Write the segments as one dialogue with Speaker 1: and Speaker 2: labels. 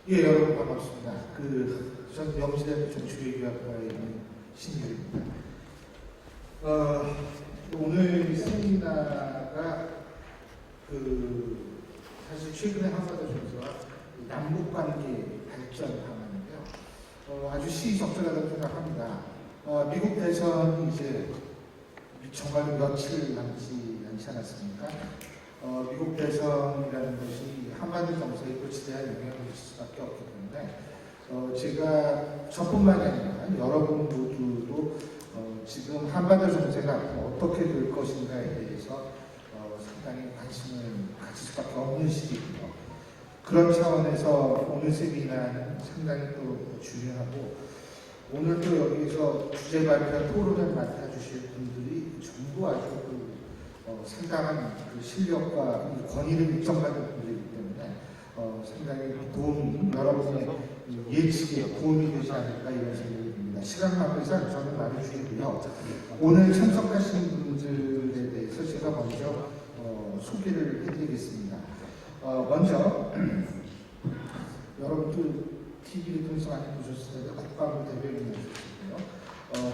Speaker 1: 예, 여러분 반갑습니다. 전 명지대학교 정치교육학과에 있는 신규입니다. 오늘 세미나가 사실 최근에 한반도 정서와 남북관계 발전 방안인데요. 아주 시의적절하다고 생각합니다. 미국 대선이 이제 정말 며칠 남지 않지 않았습니까? 미국 대선이라는 것이 한반도 정세에 또 지대한 영향을 미칠 수밖에 없기 때문에 제가 저뿐만이 아니라 여러분 모두도 지금 한반도 정세가 어떻게 될 것인가에 대해서 상당히 관심을 가질 수밖에 없는 시기이고요. 그런 차원에서 오늘 세미나는 상당히 또 중요하고, 오늘 또 여기서 주제 발표 토론을 맡아주실 분들이 전부 아주 상당한 실력과 권위를 인정받는 분들이기 때문에 상당히 여러분의 예측에 도움이 되지 않을까 이런 생각이 듭니다. 시간 관계상 저는 말을 줄이고요. 오늘 참석하신 분들에 대해서 제가 먼저 소개를 해드리겠습니다. 먼저 여러분들 TV를 통해서 많이 보셨을 텐데 국방부 대변인 모셨고요.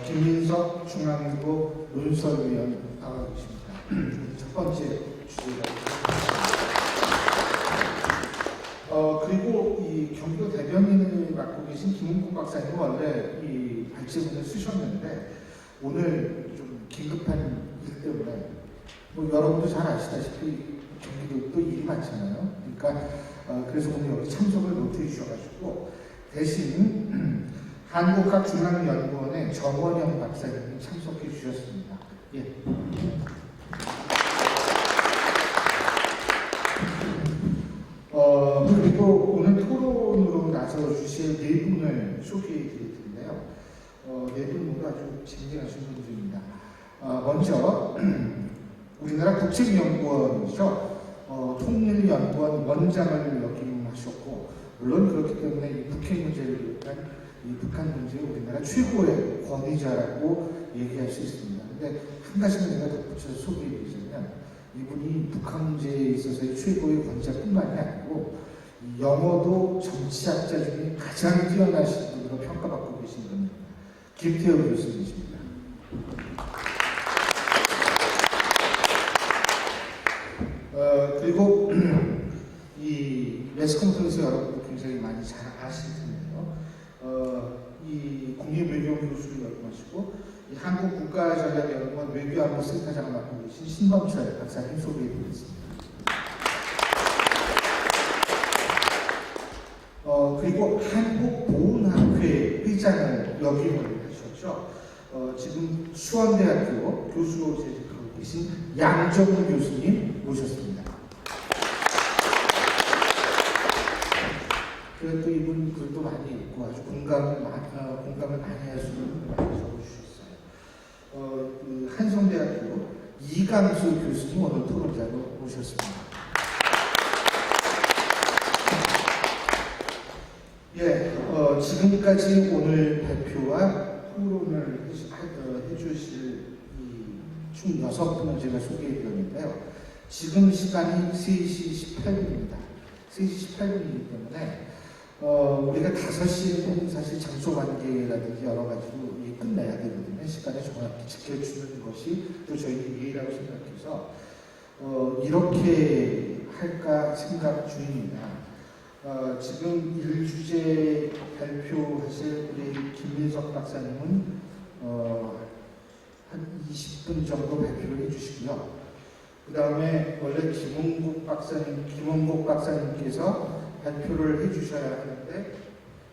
Speaker 1: 김민석 중앙일보 논설위원 나와 계십니다. 첫 번째 주제가 그리고 이 경기도 대변인을 맡고 계신 김은국 박사님은 원래 이 발제문을 쓰셨는데 오늘 좀 긴급한 일 때문에 여러분도 잘 아시다시피 경기도 또 일이 많잖아요. 그러니까 그래서 오늘 여기 참석을 못해 주셔가지고 대신 한국학중앙연구원의 정원영 박사님이 참석해 주셨습니다. 예. 그리고 오늘 토론으로 나서 주실 네 분을 소개해 드릴 텐데요. 네 분 모두 아주 쟁쟁하신 분들입니다. 먼저 우리나라 국책연구원이죠. 통일연구원 원장을 역임하셨고, 물론 그렇기 때문에 이 북핵 문제를 비롯한 이 북한 문제의 우리나라 최고의 권위자라고 얘기할 수 있습니다. 근데 한 가지만 내가 덧붙여서 소개해 드리자면, 이분이 북한 문제에 있어서의 최고의 권위자뿐만이 아니고 영어도 정치학자 중에 가장 뛰어나신 분으로 평가받고 계신 분입니다. 김태우 교수님이십니다. 그리고 이 매스컴플렉스 여러분도 굉장히 많이 잘 아실 텐데요. 이 국립외교교수를 역임하시고 한국국가전략연구원 외교안보센터장을 맡고 계신 신범철 박사님 소개해드리겠습니다. 그리고 한국보훈학회 회장을 역임을 하셨죠. 지금 수원대학교 교수로 재직하고 계신 양정훈 교수님 모셨습니다. 그리고 또 이분 글도 많이 읽고 아주 공감을 많이 하시는 많이 적어주셨어요. 한성대학교 이강수 교수님 오늘 토론자로 모셨습니다. 예, 지금까지 오늘 발표와 토론을 해주실 총 6분을 제가 소개해드렸는데요. 지금 시간이 3시 18분입니다. 3시 18분이기 때문에 우리가 5시에는 사실 장소 관계라든지 여러 가지로 끝내야 되거든요. 시간을 정확히 지켜주는 것이 또 저희는 예의라고 생각해서 이렇게 할까 생각 중입니다. 지금 1주제 발표하실 우리 김민석 박사님은 한 20분 정도 발표를 해주시고요. 그 다음에 원래 김은국 박사님께서 발표를 해주셔야 하는데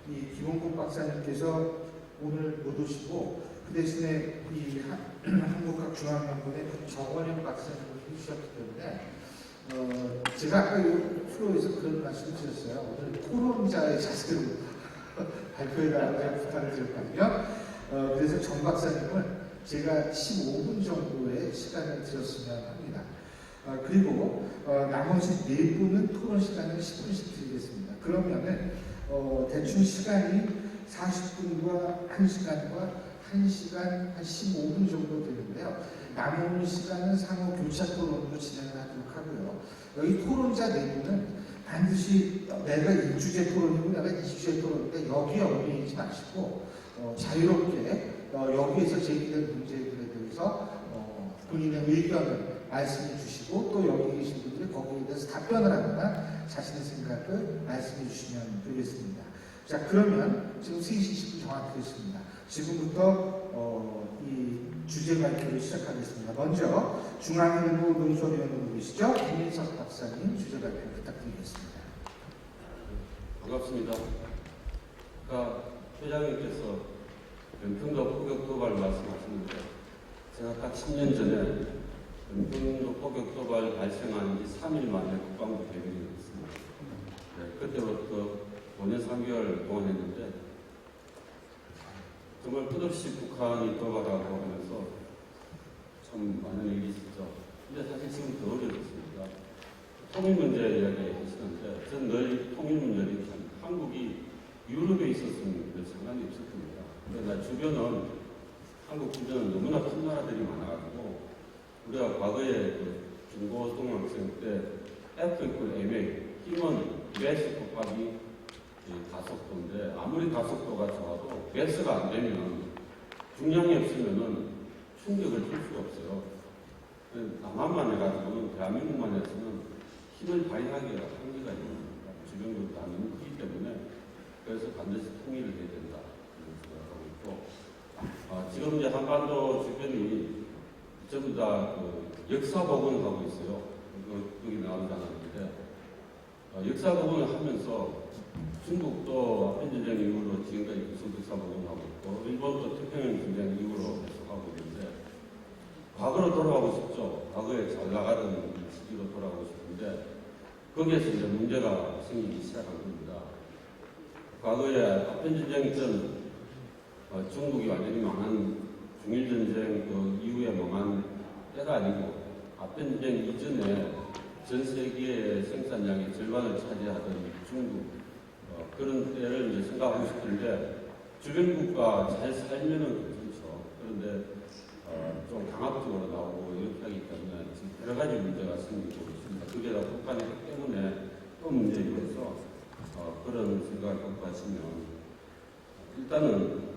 Speaker 1: 이 김은국 박사님께서 오늘 못 오시고 그 대신에 이 한국학중앙연구원의 정원영 박사님을 해주셨기 때문에 제가 아까 프로에서 그런 말씀을 드렸어요. 오늘 토론자의 자세로 발표해달라고 부탁을 드렸거든요. 그래서 정 박사님을 제가 15분 정도의 시간을 드렸으면 합니다. 그리고 나머지 4분은 토론 시간을 10분씩 드리겠습니다. 그러면은 대충 시간이 40분과 1시간과 1시간 한 15분 정도 되는데요. 남은 시간은 상호 교차 토론으로 진행을 하도록 하고요. 여기 토론자 4분은 반드시 내가 일주제 토론이고 내가 이주제 토론인데 여기에 얽매이지 마시고 자유롭게 여기에서 제기된 문제들에 대해서 본인의 의견을 말씀해 주시고 또 여기 계신 분들이 거기에 대해서 답변을 하거나 자신의 생각을 말씀해 주시면 되겠습니다. 자, 그러면 지금 3시 10분 정확히 됐습니다. 지금부터 이 주제 발표를 시작하겠습니다. 먼저 중앙일보 논설위원으로 계시죠? 김민석 박사님 주제 발표 부탁드리겠습니다.
Speaker 2: 반갑습니다. 아까 회장님께서 연평도 포격 도발 말씀하셨는데 제가 딱 10년 전에 연평도 포격 도발 발생한 지 3일 만에 국방부 대변인이 됐습니다. 네, 그때부터 5년 3개월 동안 했는데 정말 끝없이 북한이 도발하고 하면서 참 많은 일이 있었죠. 근데 사실 지금 더 어려졌습니다. 통일 문제 이야기 하시는데 저는 늘 통일 문제는 참 한국이 유럽에 있었으면 별 상관이 없을 겁니다. 그러나 주변은 한국 주변은 너무나 큰 나라들이 많아가지고 우리가 과거에 그 중고등학생 때 F = MA 힘은 매스 곱하기 가속도인데 아무리 가속도가 좋아도 매스가 안 되면 중량이 없으면은 충격을 줄 수가 없어요. 남한만 해가지고는 대한민국만 해서는 힘을 발휘하기가 한계가 있는 겁니다. 주변국도 다 너무 크기 때문에 그래서 반드시 통일을 해야 된다 이런 생각하고 있고 지금 이제 한반도 주변이 전부 다 그 역사 복원을 하고 있어요. 여기 나오지 않았는데 역사 복원을 하면서 중국도 아펜전쟁 이후로 지금까지 계속 역사 복원하고 있고 일본도 태평양 전쟁 이후로 계속하고 있는데 과거로 돌아가고 싶죠. 과거에 잘 나가던 시기로 돌아가고 싶은데 거기에서 이제 문제가 생기기 시작한 겁니다. 과거에 아펜전쟁 전 중국이 완전히 망한 중일전쟁 그 이후에 망한 때가 아니고 아펜전쟁 이전에 전 세계의 생산량의 절반을 차지하던 중국 그런 때를 이제 생각하고 싶은데 주변 국가 잘 살면은 괜찮죠. 그런데 좀 강압적으로 나오고 이렇게 하기 때문에 지금 여러 가지 문제가 생기고 있습니다. 그게 다 북한의 핵 때문에 또 문제이면서 그런 생각을 갖고 하시면 일단은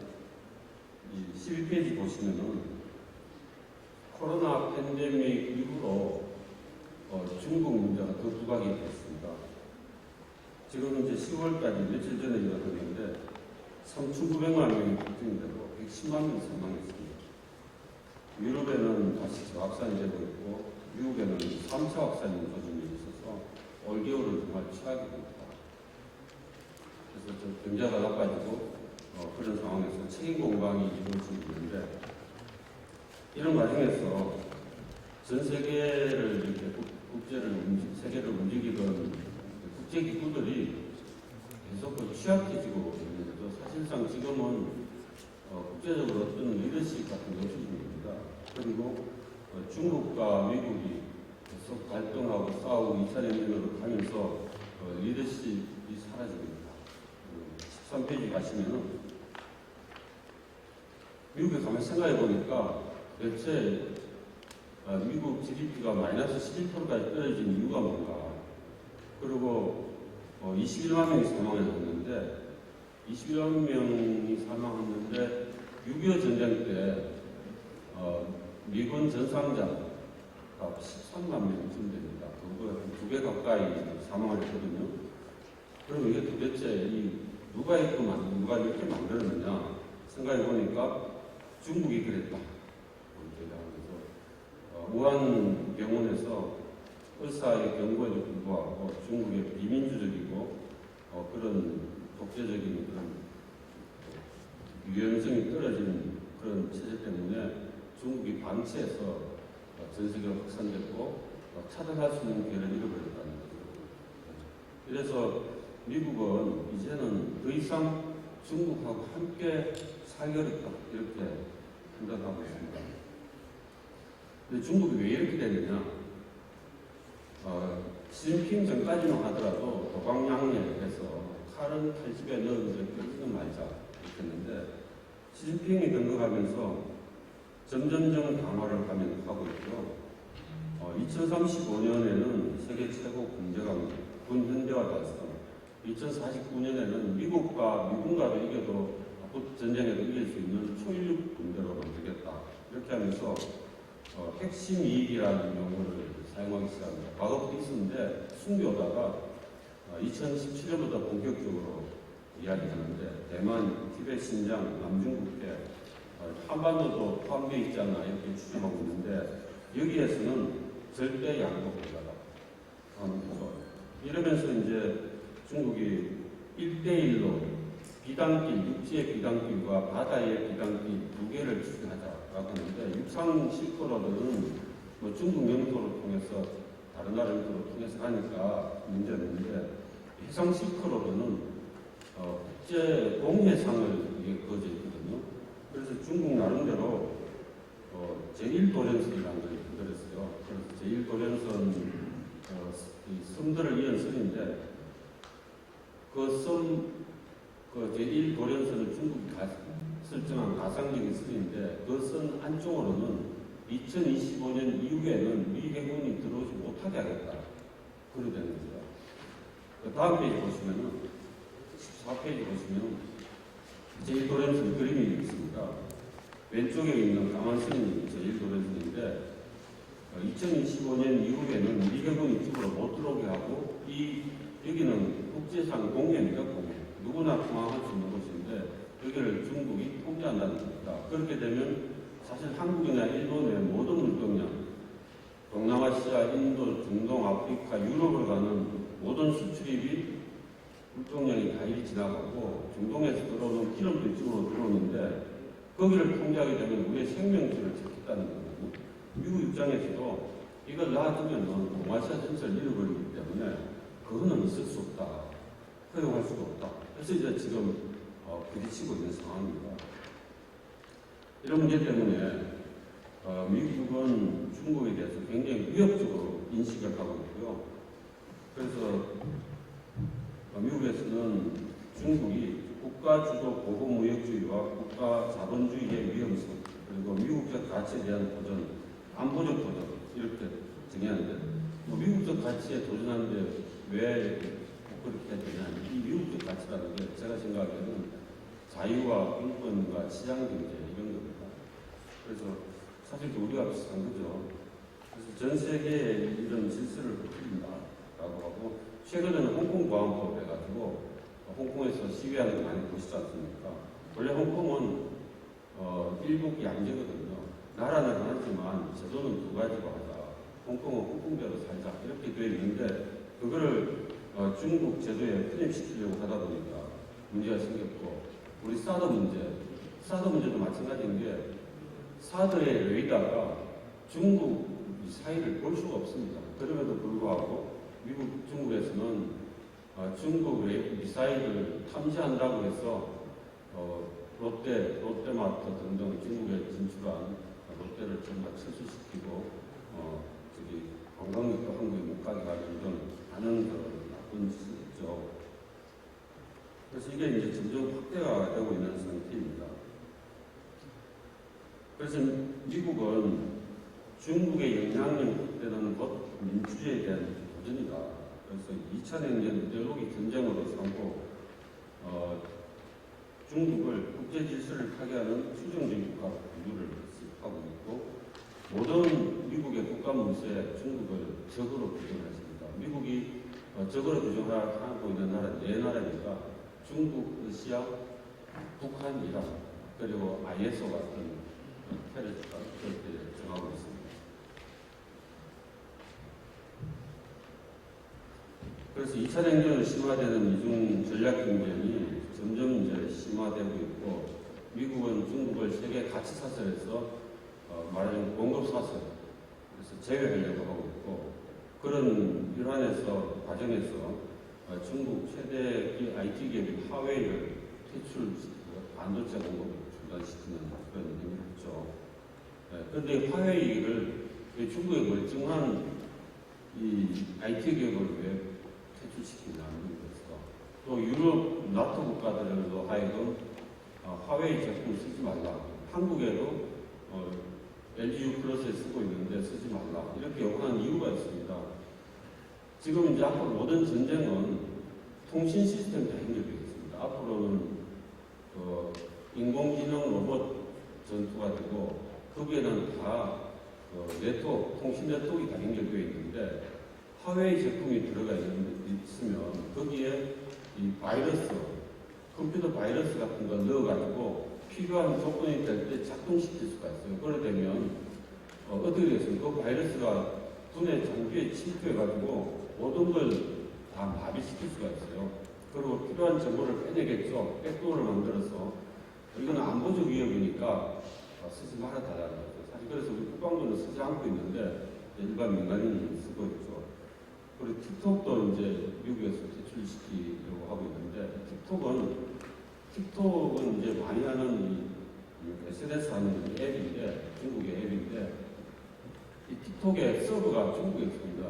Speaker 2: 이 12페이지 보시면은 코로나 팬데믹 이후로 중국 문제가 더 부각이 됐습니다. 지금 이제 10월까지 며칠 전에 일어났는데 3,900만 명이 확진되고 110만 명이 사망했습니다. 유럽에는 다시 확산이 되고 있고 미국에는 3차 확산이 조짐이 있어서 올겨울은 정말 최악입니다. 그래서 좀 경제가 나빠지고 그런 상황에서 책임 공방이 이루어지고 있는데 이런 과정에서 전 세계를 이렇게 세계를 움직이던 국제기구들이 계속 취약해지고 있는 거죠. 사실상 지금은 국제적으로 어떤 리더십 같은 게 없어집니다. 그리고 중국과 미국이 계속 갈등하고 싸우고 2차 대전으로 가면서 리더십이 사라집니다. 13페이지 가시면은 미국에 가면 생각해 보니까 대체 미국 GDP가 마이너스 11%까지 떨어진 이유가 뭔가. 그리고 21만 명이 사망했는데 21만 명이 사망했는데 6.25 전쟁 때 미군 전상자가 13만 명쯤 됩니다. 그거 한 2배 가까이 사망을 했거든요. 그럼 이게 도대체 누가 이렇게 만들었느냐 생각해 보니까 중국이 그랬다. 우한 병원에서 의사의 경고에도 불구하고 중국의 비민주적이고 그런 독재적인 그런 유연성이 떨어진 그런 체제 때문에 중국이 방치해서 전 세계로 확산됐고 차단할 수 있는 기회를 잃어버렸다는 거죠. 그래서 미국은 이제는 더 이상 중국하고 함께 살기어렵다 이렇게 판단하고 있습니다. 근데 중국이 왜 이렇게 되느냐? 시진핑 전까지만 하더라도 도방양례해서 칼은 칼집에 넣어서 끊기는 말자 이렇게 했는데 시진핑이 등극하면서 점점점 강화를 하고 있고요. 2035년에는 세계 최고 경제강국 군 현대화 달성. 2049년에는 미군과도 이겨도 전쟁에도 이길 수 있는 초인력 군대로 만들겠다. 이렇게 하면서 핵심 이익이라는 용어를 사용하기 시작합니다. 과거부터 있었는데 숨겨오다가 2017년부터 본격적으로 이야기하는데 대만, 티베트, 신장, 남중국해, 한반도도 포함되어 있지 않나 이렇게 추정하고 있는데 여기에서는 절대 양보 불가다 하는 거죠. 이러면서 이제 중국이 1대1로 비단길, 육지의 비단길과 바다의 비단길 두 개를 추진하자라고 하는데 육상 실크로드는 뭐 중국 영토를 통해서 다른 나라 영토를 통해서 가니까 문제는 있는데 해상 실크로드는 국제 동해상을 이게 그어져 있거든요. 그래서 중국 나름대로 제1도련선이라는 걸 만들었어요. 그래서 제1도련선 섬들을 이은 선인데 그 제1도련선을 중국이 설정한 가상적인 선인데 그 선 안쪽으로는 2025년 이후에는 미 해군이 들어오지 못하게 하겠다. 그래 되는 거죠. 그 다음 페이지 보시면은 14페이지 보시면 제1도련선 그림이 있습니다. 왼쪽에 있는 강한선이 제1도련선인데 2025년 이후에는 미 해군이 이쪽으로 못 들어오게 하고 여기는 국제상 공해입니다. 공해. 누구나 통항할 수 있는 곳인데 여기를 중국이 통제한다는 겁니다. 그렇게 되면 사실 한국이나 일본의 모든 물동량, 동남아시아, 인도, 중동, 아프리카, 유럽을 가는 모든 수출입이 물동량이 다 이리 지나가고 중동에서 들어오는 기름도 이쪽으로 들어오는데 거기를 통제하게 되면 우리의 생명줄을 찾겠다는 거거든요. 미국 입장에서도 이걸 놔두면 동아시아 전체를 잃어버리기 때문에 그거는 있을 수 없다. 허용할 수가 없다. 그래서 이제 지금 부딪히고 있는 상황입니다. 이런 문제 때문에 미국은 중국에 대해서 굉장히 위협적으로 인식을 하고 있고요. 그래서 미국에서는 중국이 국가주도 보호무역주의와 국가자본주의의 위험성 그리고 미국적 가치에 대한 도전, 안보적 도전 이렇게 정의하는데 미국적 가치에 도전하는데 왜 그렇게 해야 되냐. 이 미국적 가치라는 게 제가 생각하기에는 자유와 인권과 시장경제 이런 겁니다. 그래서 사실 우리가 비슷한 거죠. 그래서 전 세계에 이런 질서를 흐트린다라고 하고 최근에는 홍콩 보안법 해가지고 홍콩에서 시위하는 거 많이 보시지 않습니까? 원래 홍콩은 일국 양제거든요. 나라는 하나지만 제도는 두 가지로 하자. 홍콩은 홍콩대로 살자 이렇게 되어 있는데 그거를 중국 제도에 편입시키려고 하다 보니까 문제가 생겼고 우리 사드 문제도 마찬가지인 게 사드의 레이더가 중국 미사일을 볼 수가 없습니다. 그럼에도 불구하고 중국에서는 중국 미사일을 탐지한다고 해서 롯데마트 등등 중국에 진출한 롯데를 전부 철수시키고 관광객도 한국에 못 가게 하는 등 많은 나쁜 짓을 했죠. 그래서 이게 이제 점점 확대가 되고 있는 상태입니다. 그래서 미국은 중국의 영향력 확대는 곧 민주주의에 대한 도전이다. 그래서 2차 냉전 이데올로기 전쟁으로 삼고 중국을 국제 질서를 파괴하는 추종적인 국가 분류를 하고 있고 모든 미국의 국가 문서에 중국을 적으로 규정했습니다. 미국이 적으로 규정하고 있는 나라는 네 나라입니다. 중국, 러시아, 북한, 이란 그리고 ISO 같은 테러가 그렇게 정하고 있습니다. 그래서 2차 냉전으로 심화되는 미중 전략 경쟁이 점점 이제 심화되고 있고 미국은 중국을 세계 가치 사슬에서 말하자면 공급 사슬 그래서 제외하려고 하고 있고 그런 일환에서 과정에서 중국 최대 IT 기업인 화웨이를 퇴출시키고 반도체 공급을 중단시키는 그런 의미를 했죠. 그런데 화웨이를 중국의 멀쩡한 이 IT 기업을 왜 퇴출시키냐는 것이죠. 또 유럽 나토 국가들도 하여금 화웨이 제품을 쓰지 말라. 한국에도 LG U 플러스에 쓰고 있는데 쓰지 말라. 이렇게 요구하는 이유가 있습니다. 지금 이제 앞으로 모든 전쟁은 통신 시스템 다 연결되겠습니다. 앞으로는 인공지능 로봇 전투가 되고 거기에는 다 네트워크, 통신 네트워크가 다 연결되어 있는데 하웨이 제품이 들어가 있으면 거기에 이 바이러스, 컴퓨터 바이러스 같은 걸 넣어가지고 필요한 조건이 될 때 작동시킬 수가 있어요. 그러게 되면 어떻게 되겠습니까? 그 바이러스가 두뇌 장비에 침투해가지고 모든 걸 다 마비시킬 수가 있어요. 그리고 필요한 정보를 빼내겠죠. 백도어를 만들어서 이거는 안보적 위협이니까 쓰지 말아달라는 거죠. 사실 그래서 우리 국방부는 쓰지 않고 있는데 일반 민간인이 쓰고 있죠. 그리고 틱톡도 이제 미국에서 퇴출시키려고 하고 있는데 틱톡은 이제 많이 하는 이 SNS 하는 앱인데 중국의 앱인데 이 틱톡의 서버가 중국에 있습니다.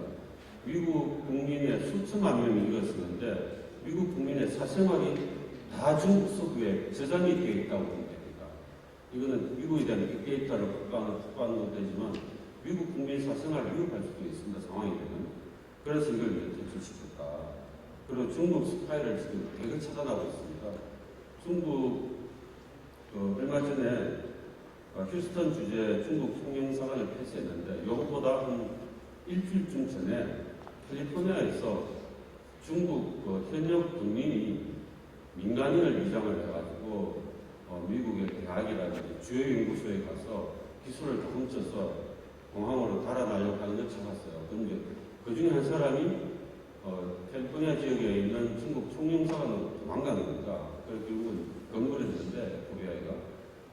Speaker 2: 미국 국민의 수천만 명이 이걸 쓰는데 미국 국민의 사생활이 다 중국 서버에 저장이 되어 있다고 보면 됩니다. 이거는 미국에 대한 빅데이터를 확보하는 되지만 미국 국민 사생활을 위협할 수도 있습니다. 상황이 되면. 그래서 이걸 퇴출시켰다. 그리고 중국 스파이를 지금 대거 차단하고 있습니다. 중국 얼마 전에 휴스턴 주재 중국 총영사관을 폐쇄했는데 이것보다 한 일주일쯤 전에 캘리포니아에서 중국 현역 국민이 민간인을 위장을 해가지고 미국의 대학이라든지 주요 연구소에 가서 기술을 다 훔쳐서 공항으로 달아나려고 하는 걸 잡았어요. 그런데 그 중에 한 사람이 캘리포니아 지역에 있는 중국 총영사관으로 도망간 겁니다. 그래서 결국은 건거렸는데 FBI가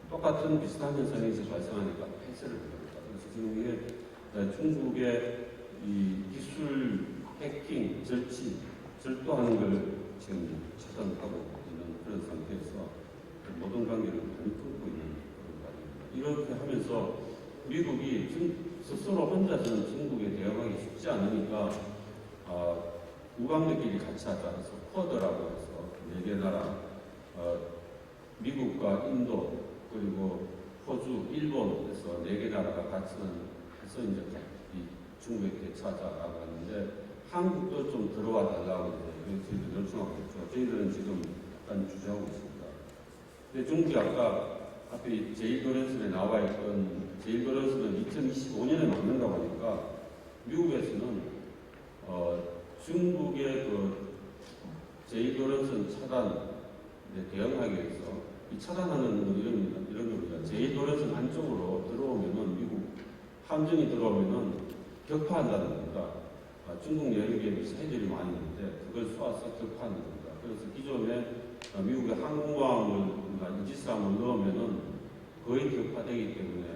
Speaker 2: 똑같은 비슷한 현상이 발생하니까 폐쇄를 합니다. 그래서 지금 이게 중국의 이 기술 해킹, 절도하는 걸 지금 차단하고 있는 그런 상태에서 모든 관계를 많이 끊고 있는 그런 관계입니다. 이렇게 하면서 미국이 스스로 혼자서는 중국에 대응하기 쉽지 않으니까 우방들끼리 같이 하자 해서 쿼드라고 해서 4개 나라 미국과 인도 그리고 호주, 일본에서 4개 나라가 같이 해서 이제 중국에 대처하자라고 하는데 한국도 좀 들어와 달라고 저희들 요청하고 있죠. 저희들은 지금 약간 주저하고 있습니다. 근데 중국이 아까 앞에 제일도련선에 나와 있던 제일도련선은 2025년에 막는다고 하니까 미국에서는 중국의 그 제일도련선 차단에 대응하기 위해서 이 차단하는 건 이런 겁니다. 제일도련선 안쪽으로 들어오면은 미국 함정이 들어오면은 격파한다는 겁니다. 중국 내륙에 미사일들이 많이 있는데 그걸 쏘아서 격파하는 겁니다. 그래서 기존에 미국의 항공모함을 이지스함을 넣으면은 거의 격파되기 때문에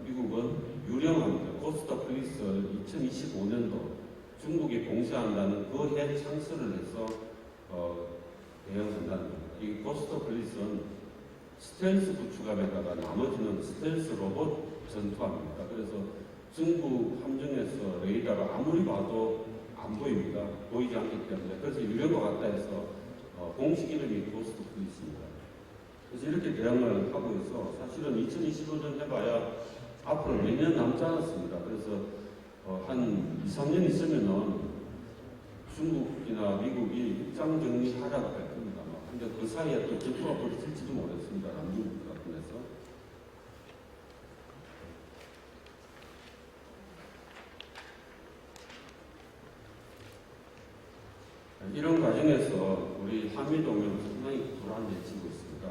Speaker 2: 미국은 유령합니다. 코스트 플리스 2025년도 중국이 공세한다는 그 해 창설을 해서 대응한다는 겁니다. 이 코스트 플리스는 스텔스 구축함에다가 나머지는 스텔스 로봇 전투함입니다. 그래서 중국 함정에서 레이더를 아무리 봐도 안 보입니다. 보이지 않기 때문에. 그래서 유령과 같다 해서 공식 이름이 코스트 플리스입니다. 그래서 이렇게 대응을 하고 있어 사실은 2025년 해봐야 앞으로 몇 년 남지 않았습니다. 그래서 한 2, 3년 있으면은 중국이나 미국이 입장 정리하라고 할 겁니다. 근데 그 사이에 또 전투가 벌어질지도 모르겠습니다. 남중국 같은 데서. 이런 과정에서 우리 한미동맹은 상당히 불안해지고 있습니다.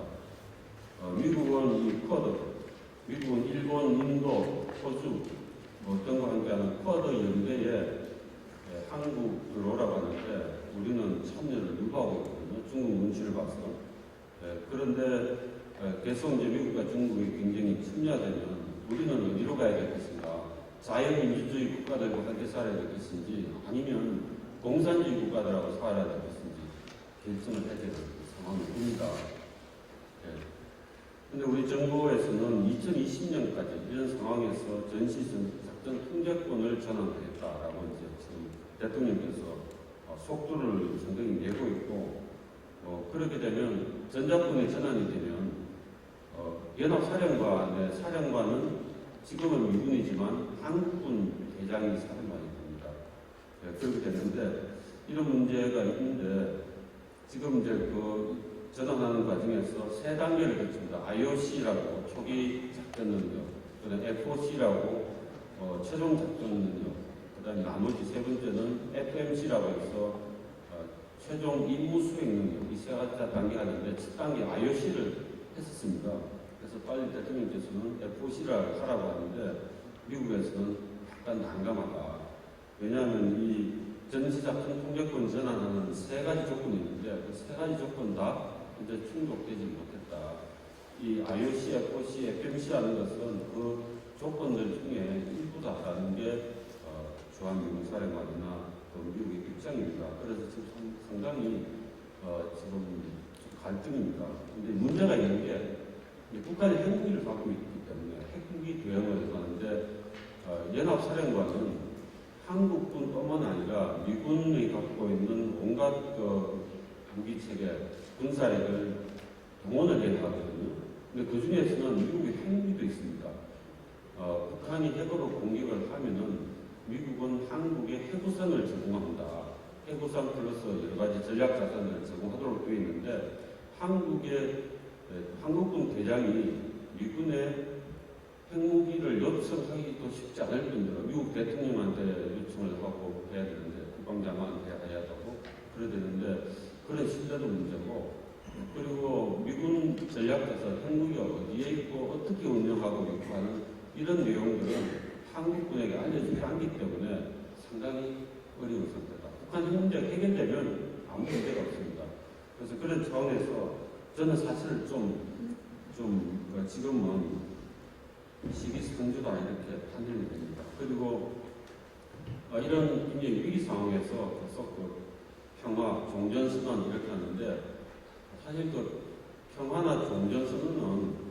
Speaker 2: 미국은 이 쿼드, 미국은 일본, 인도, 호주, 어떤 거 함께하는 쿼드 연대에 한국 들어오라고 하는데 우리는 참여를 유보하고 있거든요. 중국 눈치를 봐서. 그런데 계속 이제 미국과 중국이 굉장히 침략되면 우리는 어디로 가야 되겠습니까? 자유민주주의 국가들과 함께 살아야 되겠는지 아니면 공산주의 국가들하고 살아야 되겠는지 결정을 해야 되는 상황입니다. 그런데 우리 정부에서는 2020년까지 이런 상황에서 전시작전 통제권을 전환하겠다라고 이제 지금 대통령께서 속도를 상당히 내고 있고 그렇게 되면 전작권이 전환이 되면 연합사령관의 사령관은 지금은 미군이지만 한국군 대장이 사령관이 됩니다. 그렇게 됐는데 이런 문제가 있는데 지금 이제 그 전환하는 과정에서 세 단계를 거칩니다. IOC라고 초기 작전 능력, 그다음에 FOC라고 최종 작전 능력, 그다음에 나머지 세 번째는 FMC라고 해서 최종 임무 수행 능력, 이 세 가지 단계가 있는데 첫 단계 IOC를 했었습니다. 그래서 빨리 대통령께서는 FOC를 하라고 하는데 미국에서는 약간 난감하다. 왜냐하면 이 전시작전 통제권 전환하는 세 가지 조건이 있는데 그 세 가지 조건 다 이제 충족되지 못했다. 이 IOC, FOC, FMC 하는 것은 그 조건들 중에 일부다라는 게 주한미군사령관이나 미국의 입장입니다. 그래서 지금 상당히 지금 갈등입니다. 근데 문제가 있는 게 북한이 핵무기를 갖고 있기 때문에 핵무기 대응을 하는데 연합사령관은 한국뿐만 아니라 미군이 갖고 있는 온갖 무기 체계, 군사력을 동원을 해야 하거든요. 근데 그 중에서는 미국의 핵무기도 있습니다. 북한이 핵으로 공격을 하면은 미국은 한국에 해구선을 제공합니다. 해구선 플러스 여러 가지 전략 자산을 제공하도록 되어 있는데 한국군 대장이 미군의 핵무기를 요청하기도 쉽지 않을 뿐더러 미국 대통령한테 요청을 받고 해야 되는데 국방장관한테 해야 되고 그래야 되는데 그런 신뢰도 문제고 그리고 미군 전략에서 핵무기가 어디에 있고 어떻게 운영하고 있고 하는 이런 내용들은 한국군에게 알려주지 않기 때문에 상당히 어려운 상태다. 북한 핵 문제가 해결되면 아무 문제가 없습니다. 그래서 그런 차원에서 저는 사실 지금은 시기상조다 이렇게 판단이 됩니다. 그리고 이런 굉장히 위기 상황에서 계속 평화, 종전선언 이렇게 하는데 사실 평화나 종전선언은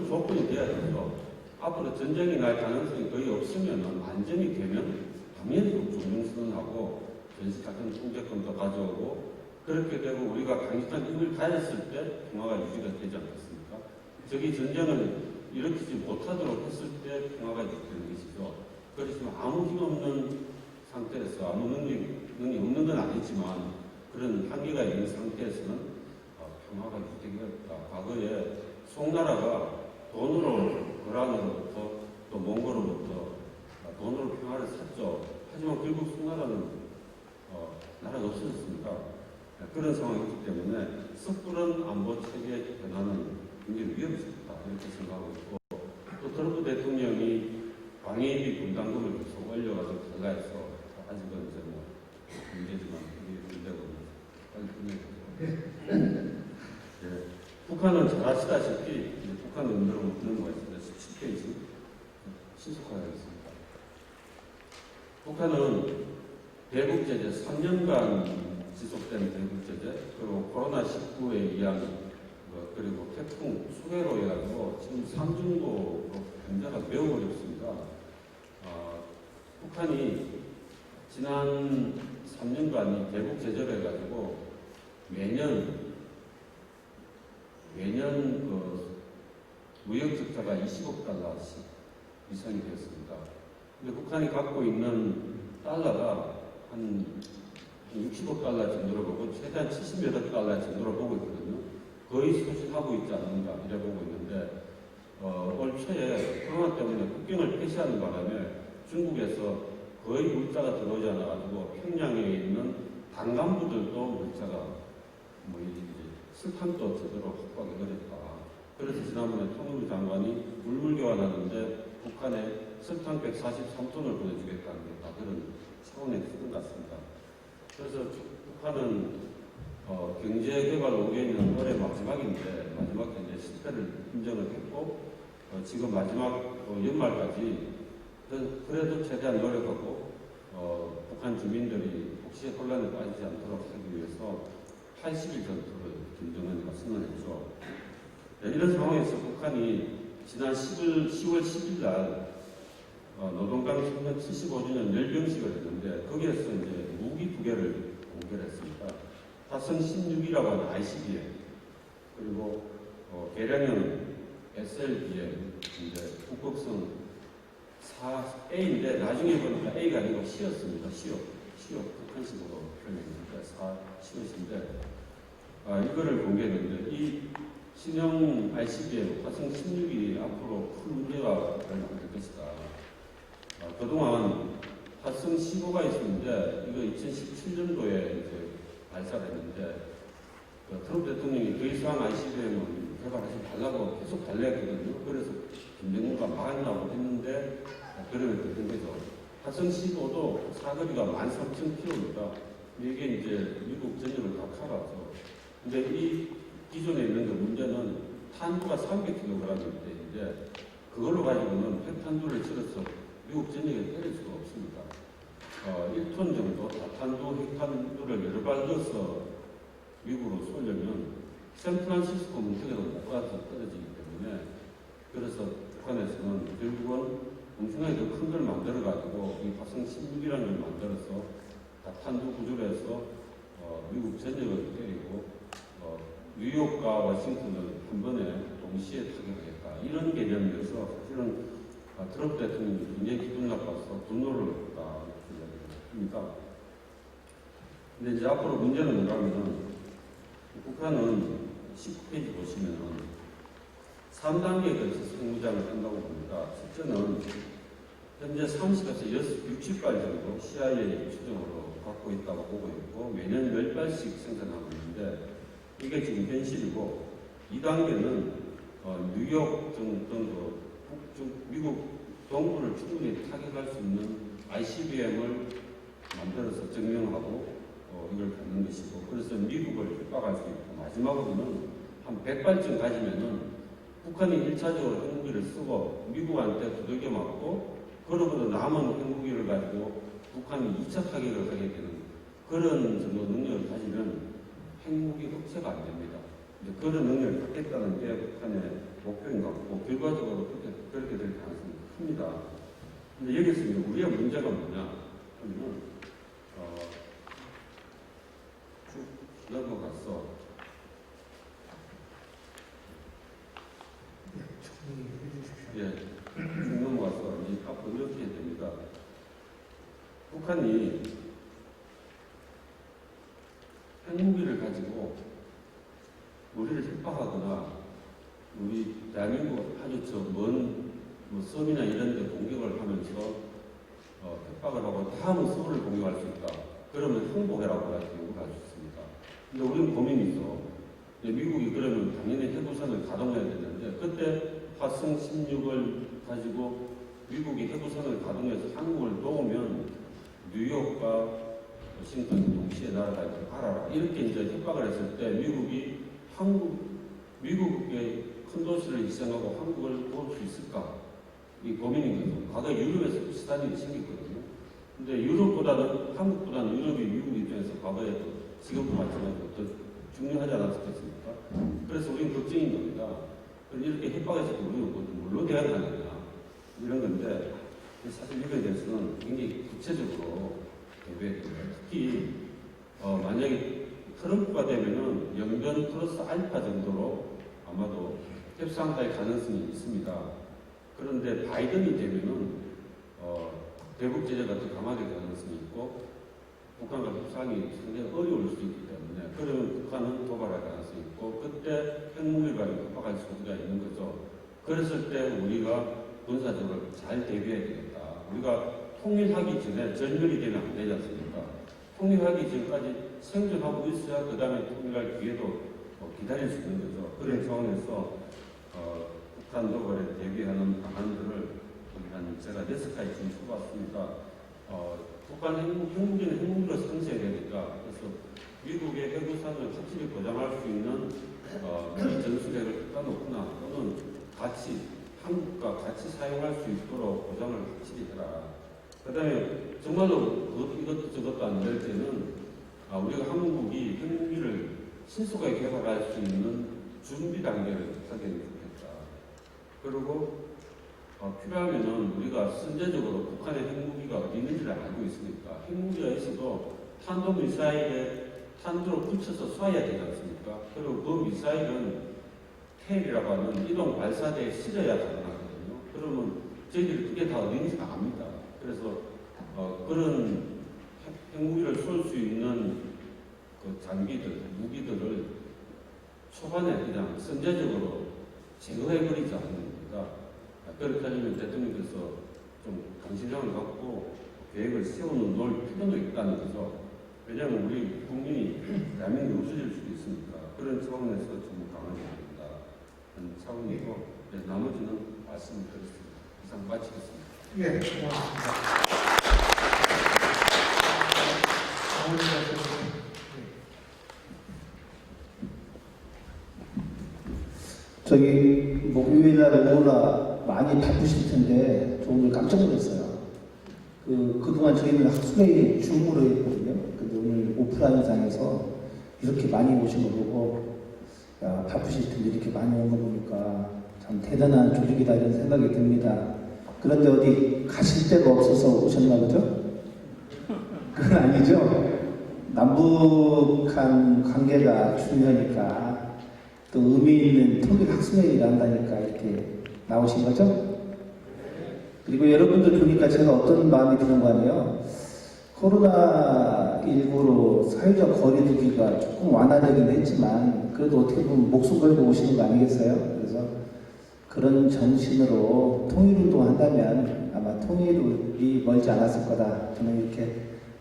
Speaker 2: 조건이 돼야 되죠. 앞으로 전쟁이 날 가능성이 거의 없으면 안정이 되면 당연히 종전선언하고 전시작전 통제권도 가져오고 그렇게 되고 우리가 강력한 힘을 가졌을 때 평화가 유지가 되지 않겠습니까? 저기 전쟁을 일으키지 못하도록 했을 때 평화가 유지되는 것이죠. 그렇지만 아무 힘 없는 상태에서 아무 능력이 없는 건 아니지만 그런 한계가 있는 상태에서는 평화가 유지되기가 어렵다. 과거에 송나라가 돈으로 거란으로부터 또 몽골로부터 돈으로 평화를 샀죠. 하지만 결국 송나라는 나라가 없어졌습니다. 그런 상황이기 때문에 섣부른 안보 체계 변화는 굉장히 위험스럽다 이렇게 생각하고 있고 또 트럼프 대통령이 방위비 분담금을 계속 올려가지고 달라해서 아직은 이제 문제지만 그게 문제고 빨리 끝내죠. 네. 북한은 잘 아시다시피 북한 음료로 묻는 거가 있습니다. 17페이지 신속하겠습니다. 북한은 대북 제재 3년간 지속된 대북 제재 그리고 코로나19에 의한 그리고 태풍 수해로 해가지고 지금 삼중고 경제가 매우 어렵습니다. 북한이 지난 3년간이 대북 제재를 해가지고 매년 무역 적자가 20억 달러씩 이상이 되었습니다. 근데 북한이 갖고 있는 달러가 한 60억 달러 정도로 보고 최대한 70여 달러 정도로 보고 있거든요. 거의 소진하고 있지 않는가 이래 보고 있는데 올 초에 코로나 때문에 국경을 폐쇄하는 바람에 중국에서 거의 물자가 들어오지 않아가지고 평양에 있는 단간부들도 물자가 설탕도 제대로 확보하기 어렵다. 그래서 지난번에 통일부 장관이 물물 교환하는데 북한에 설탕 143톤을 보내주겠다는 게 다 그런 차원의 수준 같습니다. 그래서 북한은 경제개발 5개년 올해 마지막인데 마지막 이제 실패를 인정을 했고 지금 마지막 연말까지 그래도 최대한 노력하고 북한 주민들이 혹시 혼란에 빠지지 않도록 하기 위해서 80일 전투를 김정은이가 선언했죠. 이런 상황에서 북한이 지난 10월 10일 날 노동당 생년 75주년 열병식을 했는데 거기에서 이제 무기 2개를 공개를 했습니다. 화성 16이라고 하는 ICBM 그리고 계량형 SLBM 이제 북극성 4A인데 나중에 보니까 A가 아니고 C였습니다. C요. 북한식으로 표현했는데 4C였인데 이거를 공개했는데 이 신형 ICBM 화성 16이 앞으로 큰 문제가 될 것이다. 그동안 화성 15가 있었는데 이거 2017년도에 이제 발사를 했는데 트럼프 대통령이 더 이상 ICBM을 개발하지 말라고 계속 달래했거든요. 그래서 김정은가 막으려고 했는데 그러면 됐던 거죠. 화성 15도 사거리가 13,000km입니다. 이게 이제 미국 전역을 다 커가죠. 근데 이 기존에 있는 그 문제는 탄두가 300kg인데 그걸로 가지고는 핵탄두를 실어서 미국 전역에 때릴 수가 없습니다. 1톤 정도 다탄두 핵탄두를 여러 발 넣어서 미국으로 쏘려면 샌프란시스코 문턱에도 못 가서 떨어지기 때문에 그래서 북한에서는 결국은 엄청나게 더 큰 걸 만들어가지고 이 화성 16이라는 걸 만들어서 다탄두 구조로 해서 미국 전역을 때리고 뉴욕과 워싱턴을 한 번에 동시에 타격하겠다 이런 개념이어서 사실은 트럼프 대통령이 굉장히 기분 나빠서 분노를 합니다. 근데 이제 앞으로 문제는 뭐냐면 북한은 19페이지 보시면은 3단계에 걸쳐서 핵무장을 한다고 봅니다. 실제는 현재 30에서 60발 정도 CIA 추정으로 갖고 있다고 보고 있고 매년 10발씩 생산하고 있는데 이게 지금 현실이고 2단계는 뉴욕 정도 미국 동부를 충분히 타격할 수 있는 ICBM을 만들어서 증명하고 이걸 갖는 것이고 그래서 미국을 협박할 수 있고 마지막으로는 한 100발쯤 가지면은 북한이 1차적으로 핵무기를 쓰고 미국한테 두들겨 맞고 그러고도 남은 핵무기를 가지고 북한이 2차 타격을 하게 되는 그런 정도 능력을 가지면 핵무기 흡수가 안 됩니다. 이제 그런 능력을 갖겠다는 게 북한의 목표인 것 같고 결과적으로 그렇게 될 가능성이 큽니다. 근데 여기서 우리의 문제가 뭐냐 하면 쭉 넘어가서 예, 쭉 넘어가서 이제 앞으로 이렇게 됩니다. 북한이 핵무기를 가지고 우리를 협박하거나 우리 대한민국 아주 먼 섬이나 이런 데 공격을 하면서 협박을 하고 다음은 서울을 공격할 수 있다. 그러면 항복해라고 하는 경우가 아주 있습니다. 근데 우리는 고민이 있어. 미국이 그러면 당연히 해구선을 가동해야 되는데 그때 화성 16을 가지고 미국이 해구선을 가동해서 한국을 놓으면 뉴욕과 워싱턴 동시에 날아다니지 말아라. 이렇게 이제 협박을 했을 때 미국의 큰 도시를 희생하고 한국을 도울 수 있을까? 이 고민인 거죠. 과거 유럽에서 비슷한 일이 생겼거든요. 근데 한국보다는 유럽이 미국 입장에서 과거에 지금도 마찬가지로 더 중요하지 않았겠습니까? 그래서 우리는 걱정인 겁니다. 이렇게 협박해서 우리는 뭘로 대응하느냐 이런 건데 사실 이거에 대해서는 굉장히 구체적으로 대비해야 됩니다. 특히 만약에 트럼프가 되면은 영변 플러스 알파 정도로 아마도 협상할 가능성이 있습니다. 그런데 바이든이 되면은 대북 제재가 더 강화될 가능성이 있고 북한과 협상이 상당히 어려울 수 있기 때문에 그러면 북한은 도발할 가능성이 있고 그때 핵무기를 가지고 협박할 수가 있는 거죠. 그랬을 때 우리가 군사적으로 잘 대비해야 되겠다. 우리가 통일하기 전에 전멸이 되면 안 되지 않습니까? 통일하기 전까지 생존하고 있어야 그 다음에 통일할 기회도 기다릴 수 있는 거죠. 그런 상황에서 북한 도발에 대비하는 방안들을 제가 6가지 좀 써봤습니다. 북한 핵무기는 핵무기로 상쇄해야 되니까 그래서 미국의 핵우산을 확실히 보장할 수 있는 미 전술핵을 갖다 놓거나 또는 한국과 같이 사용할 수 있도록 보장을 확실히 해라. 그 다음에 정말로 이것도 저것도 안 될 때는 우리가 한국이 핵무기를 신속하게 개발할 수 있는 준비 단계를 하게 좋겠다. 그리고 필요하면은 우리가 선제적으로 북한의 핵무기가 어디 있는지를 알고 있으니까 핵무기가 있어도 탄도미사일에 탄두로 붙여서 쏴야 되지 않습니까? 그리고 그 미사일은 테일이라고 하는 이동 발사대에 실어야 가능하거든요. 그러면 저희들이 그게 다 어딘지 다 압니다. 그래서 그런 핵무기를 쏠 수 있는 그 장비들, 무기들을 초반에 그냥 선제적으로 제거해버리지 않는 겁니다. 그렇게 하려면 대통령께서 좀 강심장을 갖고 계획을 세워놓을 필요도 있다는 거죠. 왜냐하면 우리 국민이 대한민국이 없어질 수도 있으니까 그런 차원에서 좀 강화해야 된다 하는 차원이고, 네, 나머지는 말씀을 드렸습니다. 이상 마치겠습니다.
Speaker 1: 예, 고맙습니다.
Speaker 3: 저기 목요일날 오후나 많이 바쁘실 텐데 저 오늘 깜짝 놀랐어요. 그동안 저희는 학술회의 줌으로 했거든요. 근데 오늘 오프라인상에서 이렇게 많이 오신 거 보고, 야, 바쁘실 텐데 이렇게 많이 온 거 보니까 참 대단한 조직이다 이런 생각이 듭니다. 그런데 어디 가실 데가 없어서 오셨나 보죠? 그건 아니죠. 남북한 관계가 중요하니까 또 의미 있는 통일 학술회의를 한다니까 이렇게 나오신 거죠? 그리고 여러분들 보니까 제가 어떤 마음이 드는 거 아니에요? 코로나19로 사회적 거리두기가 조금 완화되긴 했지만 그래도 어떻게 보면 목숨 걸고 오시는 거 아니겠어요? 그래서 그런 정신으로 통일운동 한다면 아마 통일이 멀지 않았을 거다. 저는 이렇게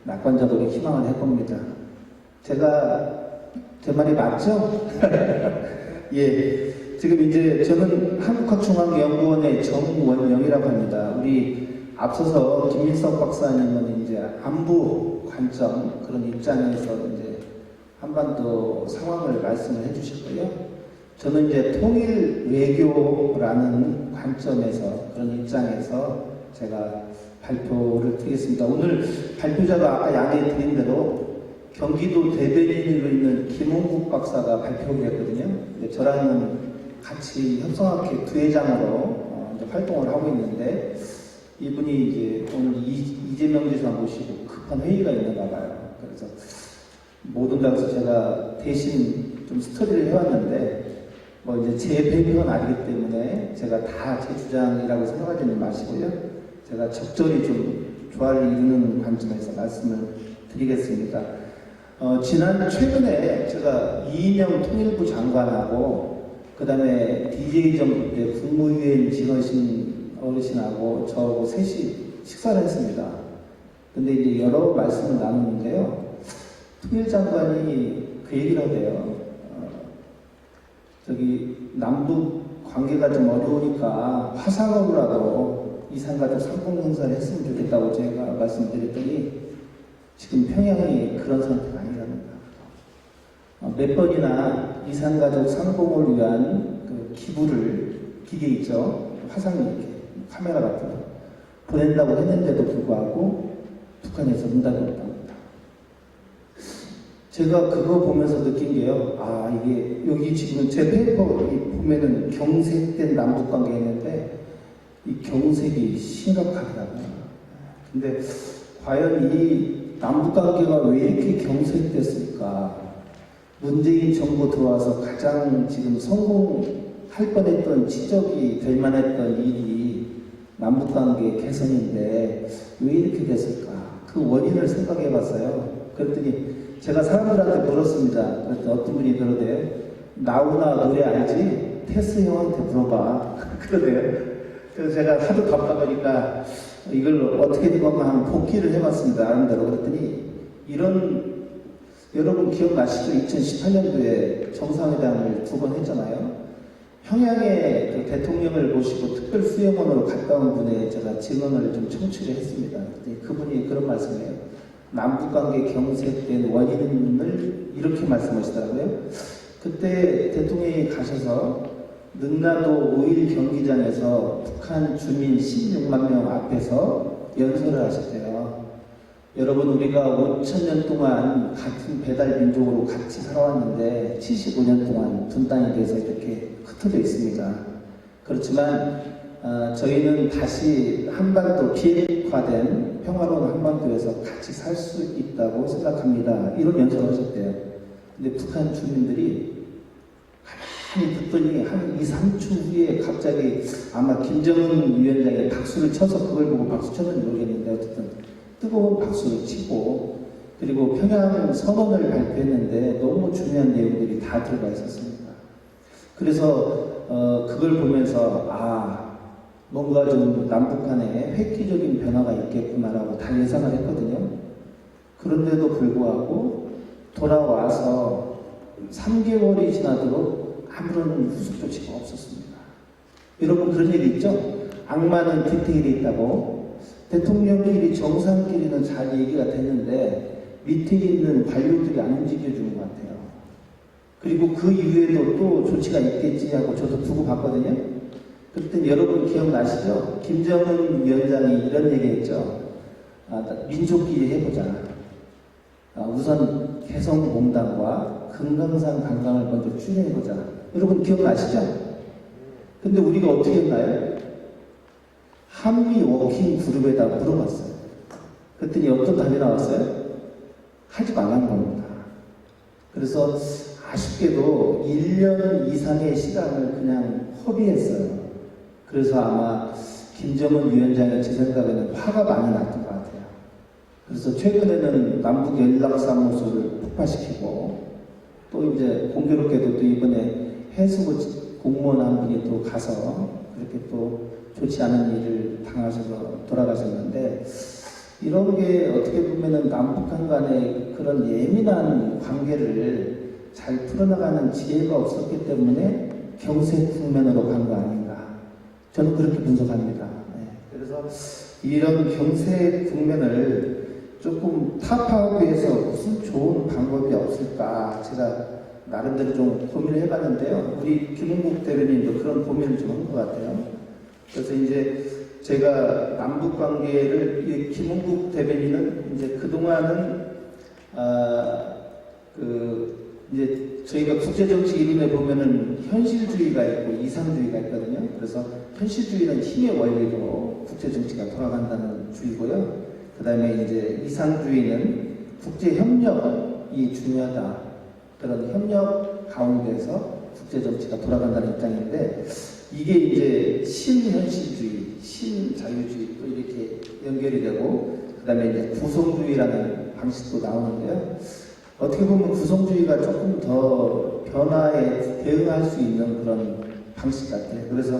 Speaker 3: 낙관적으로 희망을 해봅니다. 제 말이 맞죠? 예. 지금 이제 저는 한국학중앙연구원의 정원영이라고 합니다. 우리 앞서서 김일성 박사님은 이제 안보 관점 그런 입장에서 이제 한반도 상황을 말씀을 해주실 거예요. 저는 이제 통일 외교라는 관점에서 그런 입장에서 제가 발표를 드리겠습니다. 오늘 발표자가 양해 드린 대로 경기도 대변인으로 있는 김홍국 박사가 발표를 했거든요. 저랑은 같이 협성학회 부회장으로 이제 활동을 하고 있는데 이분이 이제 오늘 이재명 지사 모시고 급한 회의가 있는가 봐요. 그래서 못 온다고 해서 제가 대신 좀 스터디를 해왔는데 뭐 이제 제 배경은 아니기 때문에 제가 다 제 주장이라고 생각하지는 마시고요. 제가 적절히 좀 조화를 이루는 관점에서 말씀을 드리겠습니다. 최근에 제가 이인영 통일부 장관하고 그 다음에 DJ 정부 때 국무위원 지내신 어르신하고 저하고 셋이 식사를 했습니다. 근데 이제 여러 말씀을 나누는데요. 통일장관이 그 얘기를 하대요. 남북 관계가 좀 어려우니까 화상으로라도 이산가족 상봉공사를 했으면 좋겠다고 제가 말씀드렸더니 지금 평양이 그런 상태가 아니랍니다. 몇 번이나 이산가족 상봉을 위한 그 기계 있죠. 화상 이렇게 카메라 같은 거 보낸다고 했는데도 불구하고 북한에서 응답이 없답니다. 제가 그거 보면서 느낀 게요. 이게 여기 지금 제 페이퍼 보면은 경색된 남북관계 있는데 이 경색이 심각하더라고요. 근데 과연 이 남북관계가 왜 이렇게 경색됐을까? 문재인 정부 들어와서 가장 지금 성공할 뻔했던 지적이 될 만했던 일이 남북관계 개선인데 왜 이렇게 됐을까? 그 원인을 생각해 봤어요. 그랬더니 제가 사람들한테 물었습니다. 그랬더니 어떤 분이 그러대요. 나훈아 노래 알지? 테스 형한테 물어봐. 그러대요. 그래서 제가 하도 답답하니까 이걸 어떻게 된 건가 하면 복기를 해봤습니다. 나름대로. 그랬더니 여러분 기억나시죠? 2018년도에 정상회담을 2번 했잖아요. 평양에 그 대통령을 모시고 특별 수행원으로 갔다 온 분의 제가 증언을 좀 청취를 했습니다. 그분이 그런 말씀이에요. 남북관계 경색된 원인을 이렇게 말씀하시더라고요. 그때 대통령이 가셔서 능라도 5일 경기장에서 북한 주민 16만 명 앞에서 연설을 하셨대요. 여러분, 우리가 5,000년 동안 같은 배달 민족으로 같이 살아왔는데 75년 동안 분단이 돼서 이렇게 흩어져 있습니다. 그렇지만 저희는 다시 한반도 비핵화된 평화로운 한반도에서 같이 살 수 있다고 생각합니다. 이런 연설을 하셨대요. 근데 북한 주민들이 가만히 듣더니 한 2, 3초 후에 갑자기 아마 김정은 위원장이 박수를 쳐서 그걸 보고 박수 쳤는지 모르겠는데 어쨌든 뜨거운 박수를 치고 그리고 평양 선언을 발표했는데 너무 중요한 내용들이 다 들어가 있었습니다. 그래서 그걸 보면서 뭔가 좀 남북 간에 획기적인 변화가 있겠구나라고 다 예상을 했거든요. 그런데도 불구하고 돌아와서 3개월이 지나도록 아무런 후속 조치가 없었습니다. 여러분 그런 얘기 있죠? 악마는 디테일이 있다고. 대통령끼리 정상끼리는 잘 얘기가 됐는데 밑에 있는 관료들이 안 움직여주는 것 같아요. 그리고 그 이후에도 또 조치가 있겠지 하고 저도 두고 봤거든요. 그때 여러분 기억나시죠? 김정은 위원장이 이런 얘기했죠. 민족끼리 해보자. 우선 개성공단과 금강산 관광을 먼저 추진해보자. 여러분 기억나시죠? 근데 우리가 어떻게 했나요? 한미 워킹 그룹에다 물어봤어요. 그랬더니 어떤 답이 나왔어요? 하지 말라는 겁니다. 그래서 아쉽게도 1년 이상의 시간을 그냥 허비했어요. 그래서 아마 김정은 위원장이 제 생각에는 화가 많이 났던 것 같아요. 그래서 최근에는 남북 연락사무소를 폭파시키고 또 이제 공교롭게도 또 이번에 해수부 공무원 한 분이 또 가서 그렇게 또 좋지 않은 일을 당하셔서 돌아가셨는데 이런 게 어떻게 보면은 남북한 간의 그런 예민한 관계를 잘 풀어나가는 지혜가 없었기 때문에 경색 국면으로 간 거 아닌가. 저는 그렇게 분석합니다. 그래서 이런 경색 국면을 조금 타파하기 위해서 무슨 좋은 방법이 없을까 제가 나름대로 좀 고민을 해봤는데요. 우리 김은국 대변인도 그런 고민을 좀 한 것 같아요. 그래서 이제 제가 남북 관계를 김은국 대변인은 이제 그동안은 이제 저희가 국제정치 이론에 보면은 현실주의가 있고 이상주의가 있거든요. 그래서 현실주의는 힘의 원리로 국제정치가 돌아간다는 주의고요. 그 다음에 이제 이상주의는 국제협력이 중요하다. 그런 협력 가운데서 국제정치가 돌아간다는 입장인데 이게 이제 신현실주의, 신자유주의 또 이렇게 연결이 되고 그 다음에 이제 구성주의라는 방식도 나오는데요. 어떻게 보면 구성주의가 조금 더 변화에 대응할 수 있는 그런 방식 같아요. 그래서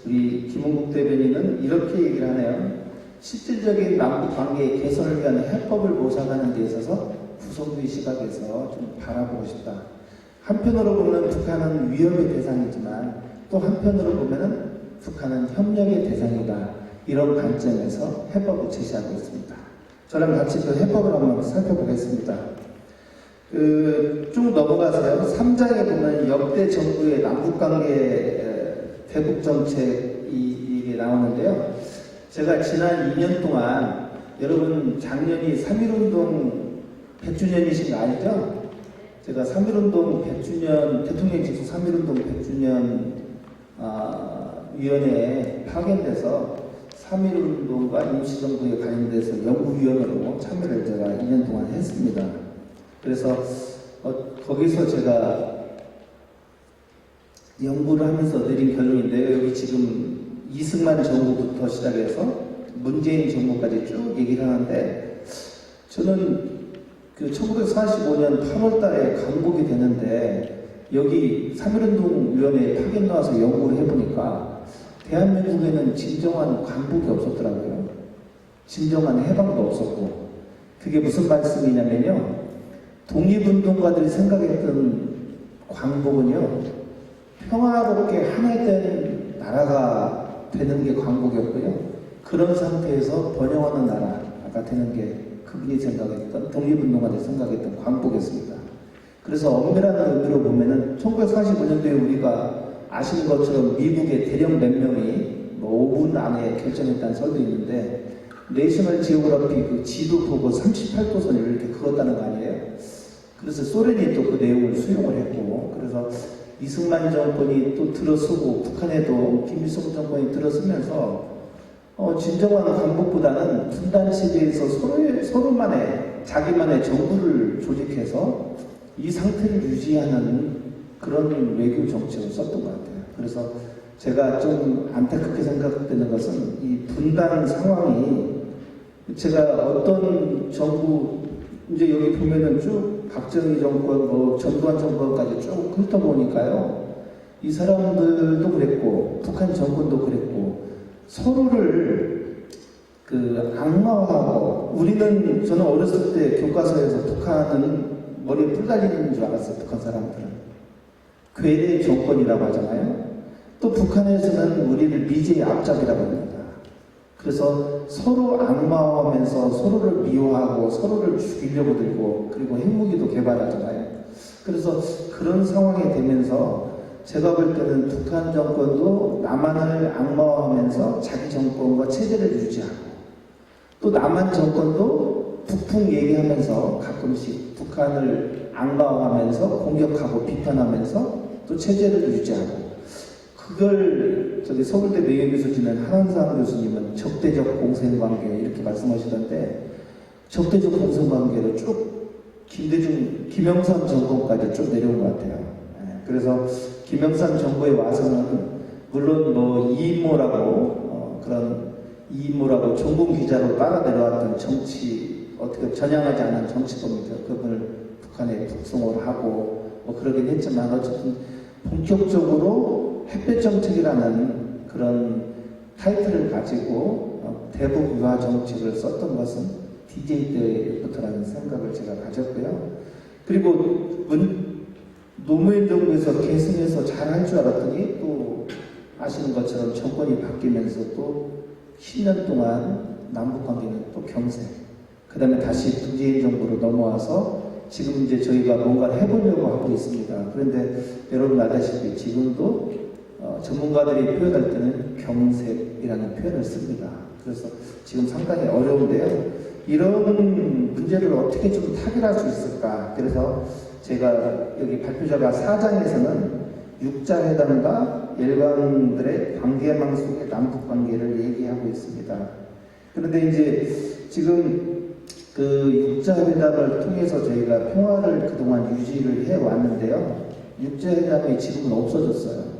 Speaker 3: 우리 김은국 대변인은 이렇게 얘기를 하네요. 실질적인 남북 관계의 개선을 위한 해법을 모색하는 데 있어서 구성주의 시각에서 좀 바라보고 싶다. 한편으로 보면 북한은 위협의 대상이지만 또 한편으로 보면은 북한은 협력의 대상이다. 이런 관점에서 해법을 제시하고 있습니다. 저랑 같이 그 해법을 한번 살펴보겠습니다. 쭉 넘어가세요. 3장에 보면 역대 정부의 남북관계 대북 정책이 이게 나오는데요. 제가 지난 2년 동안 여러분 작년이 3.1운동 100주년이신 거 알죠? 제가 3.1운동 100주년 대통령 직속 3.1운동 100주년 위원회에 파견돼서 3.1운동과 임시정부에 관련돼서 연구위원으로 참여를 제가 2년 동안 했습니다. 그래서 거기서 제가 연구를 하면서 내린 결론인데 여기 지금 이승만 정부부터 시작해서 문재인 정부까지 쭉 얘기를 하는데 저는 그 1945년 8월 달에 강복이 되는데 여기 3.1운동위원회에 파견 나와서 연구를 해보니까 대한민국에는 진정한 광복이 없었더라고요. 진정한 해방도 없었고 그게 무슨 말씀이냐면요. 독립운동가들이 생각했던 광복은요. 평화롭게 하나된 나라가 되는 게 광복이었고요. 그런 상태에서 번영하는 나라가 되는 게 그분이 생각했던 독립운동가들이 생각했던 광복이었습니다. 그래서 엄밀한 의미로 보면은 1945년도에 우리가 아시는 것처럼 미국의 대령 맹명이 5분 안에 결정했다는 설도 있는데 내셔널 지오그래피 그 지도 보고 38도선을 이렇게 그었다는 거 아니에요? 그래서 소련이 또 그 내용을 수용을 했고 그래서 이승만 정권이 또 들어서고 북한에도 김일성 정권이 들어서면서 진정한 광복보다는 분단 체제에서 서로만의 자기만의 정부를 조직해서 이 상태를 유지하는 그런 외교 정책을 썼던 것 같아요. 그래서 제가 좀 안타깝게 생각되는 것은 이 분단 상황이 제가 어떤 정부 이제 여기 보면은 쭉 박정희 정권, 뭐 전두환 정권까지 쭉 훑어보니까요. 이 사람들도 그랬고 북한 정권도 그랬고 서로를 그 악마화하고 저는 어렸을 때 교과서에서 북한은 머리에 뿔 달리는 줄 알았어요. 북한 사람들은 괴뢰 정권이라고 하잖아요. 또 북한에서는 우리를 미제의 앞잡이라고 합니다. 그래서 서로 악마화하면서 서로를 미워하고 서로를 죽이려고 들고 그리고 핵무기도 개발하잖아요. 그래서 그런 상황이 되면서 제가 볼 때는 북한 정권도 남한을 악마화하면서 자기 정권과 체제를 유지하고 또 남한 정권도 북풍 얘기하면서 가끔씩 북한을 악마화하면서 공격하고 비판하면서 또 체제를 유지하고 그걸 저기 서울대 명예교수 지낸 한한상 교수님은 적대적 공생관계 이렇게 말씀하시던데 적대적 공생관계로 쭉 김영삼 정권까지 쭉 내려온 것 같아요. 그래서 김영삼 정부에 와서는 물론 뭐 이인모라고 그런 이인모라고 종북 기자로 빨아 내려왔던 정치 어떻게 전향하지 않은 정치범이죠. 그분을 북한에 북송을 하고 뭐 그러긴 했지만 어쨌든 본격적으로 햇볕 정책이라는 그런 타이틀을 가지고 대북 유화 정책을 썼던 것은 DJ 때부터라는 생각을 제가 가졌고요. 그리고 노무현 정부에서 계승해서 잘 할 줄 알았더니 또 아시는 것처럼 정권이 바뀌면서 또 10년 동안 남북 관계는 또 경색. 그 다음에 다시 문재인 정부로 넘어와서 지금 이제 저희가 뭔가를 해보려고 하고 있습니다. 그런데 여러분 아다시피 지금도 전문가들이 표현할 때는 경색이라는 표현을 씁니다. 그래서 지금 상당히 어려운데요. 이런 문제를 어떻게 좀 타결할 수 있을까? 그래서 제가 여기 발표자가 4장에서는 육자회담과 일관들의 관계망 속의 남북 관계를 얘기하고 있습니다. 그런데 이제 지금 그 육자회담을 통해서 저희가 평화를 그동안 유지를 해왔는데요. 육자회담이 지금은 없어졌어요.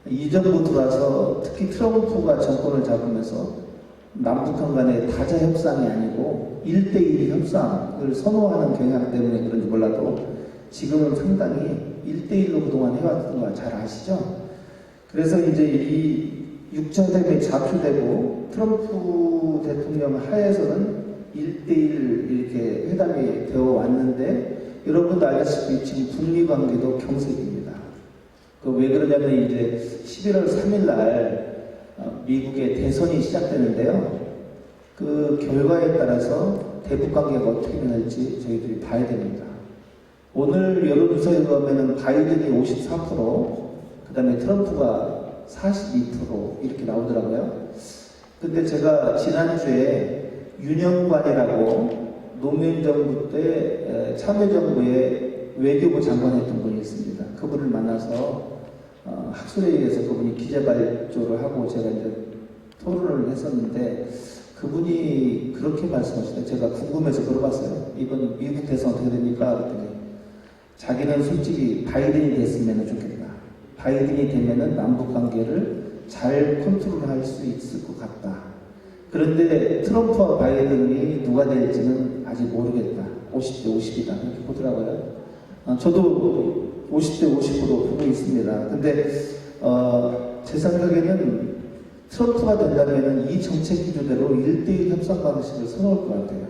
Speaker 3: 이전부 들어와서 특히 트럼프가 정권을 잡으면서 남북한 간의 다자 협상이 아니고 1대1 협상을 선호하는 경향 때문에 그런지 몰라도 지금은 상당히 1대1로 그동안 해왔던 거 잘 아시죠? 그래서 이제 이 6차대에 좌표되고 트럼프 대통령 하에서는 1대1 이렇게 회담이 되어 왔는데 여러분도 알다시피 지금 북미 관계도 경색입니다. 왜 그러냐면 이제 11월 3일 날 미국의 대선이 시작되는데요. 그 결과에 따라서 대북 관계가 어떻게 변할지 저희들이 봐야 됩니다. 오늘 여론조사에 보면은 바이든이 54%, 그 다음에 트럼프가 42% 이렇게 나오더라고요. 근데 제가 지난주에 윤영관이라고 노무현 정부 때 참여정부의 외교부 장관했던 분이 있습니다. 그분을 만나서 학술에 의해서 그분이 기자발조를 하고 제가 이제 토론을 했었는데 그분이 그렇게 말씀하시더라고요. 제가 궁금해서 물어봤어요. 이번 미국 대선 어떻게 됩니까? 그랬더니 자기는 솔직히 바이든이 됐으면 좋겠다. 바이든이 되면은 남북 관계를 잘 컨트롤할 수 있을 것 같다. 그런데 트럼프와 바이든이 누가 될지는 아직 모르겠다. 50대 50이다. 이렇게 보더라고요. 저도 50대 50으로 보고 있습니다. 근데 제 생각에는 트럼프가 된다면 이 정책 기조대로 1대1 협상 방식을 선호할 것 같아요.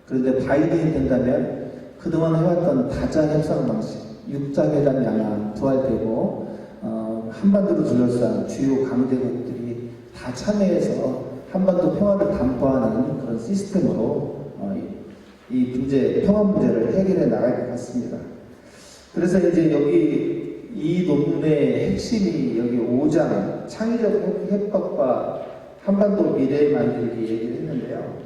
Speaker 3: 그런데 바이든이 된다면 그동안 해왔던 다자 협상 방식, 육자회담이 아마 부활되고 한반도를 둘러싼 주요 강대국들이 다 참여해서 한반도 평화를 담보하는 그런 시스템으로 이 문제, 평화 문제를 해결해 나갈 것 같습니다. 그래서 이제 여기 이 논문의 핵심이 여기 5장 창의적 협박과 한반도 미래 만들기 얘기를 했는데요.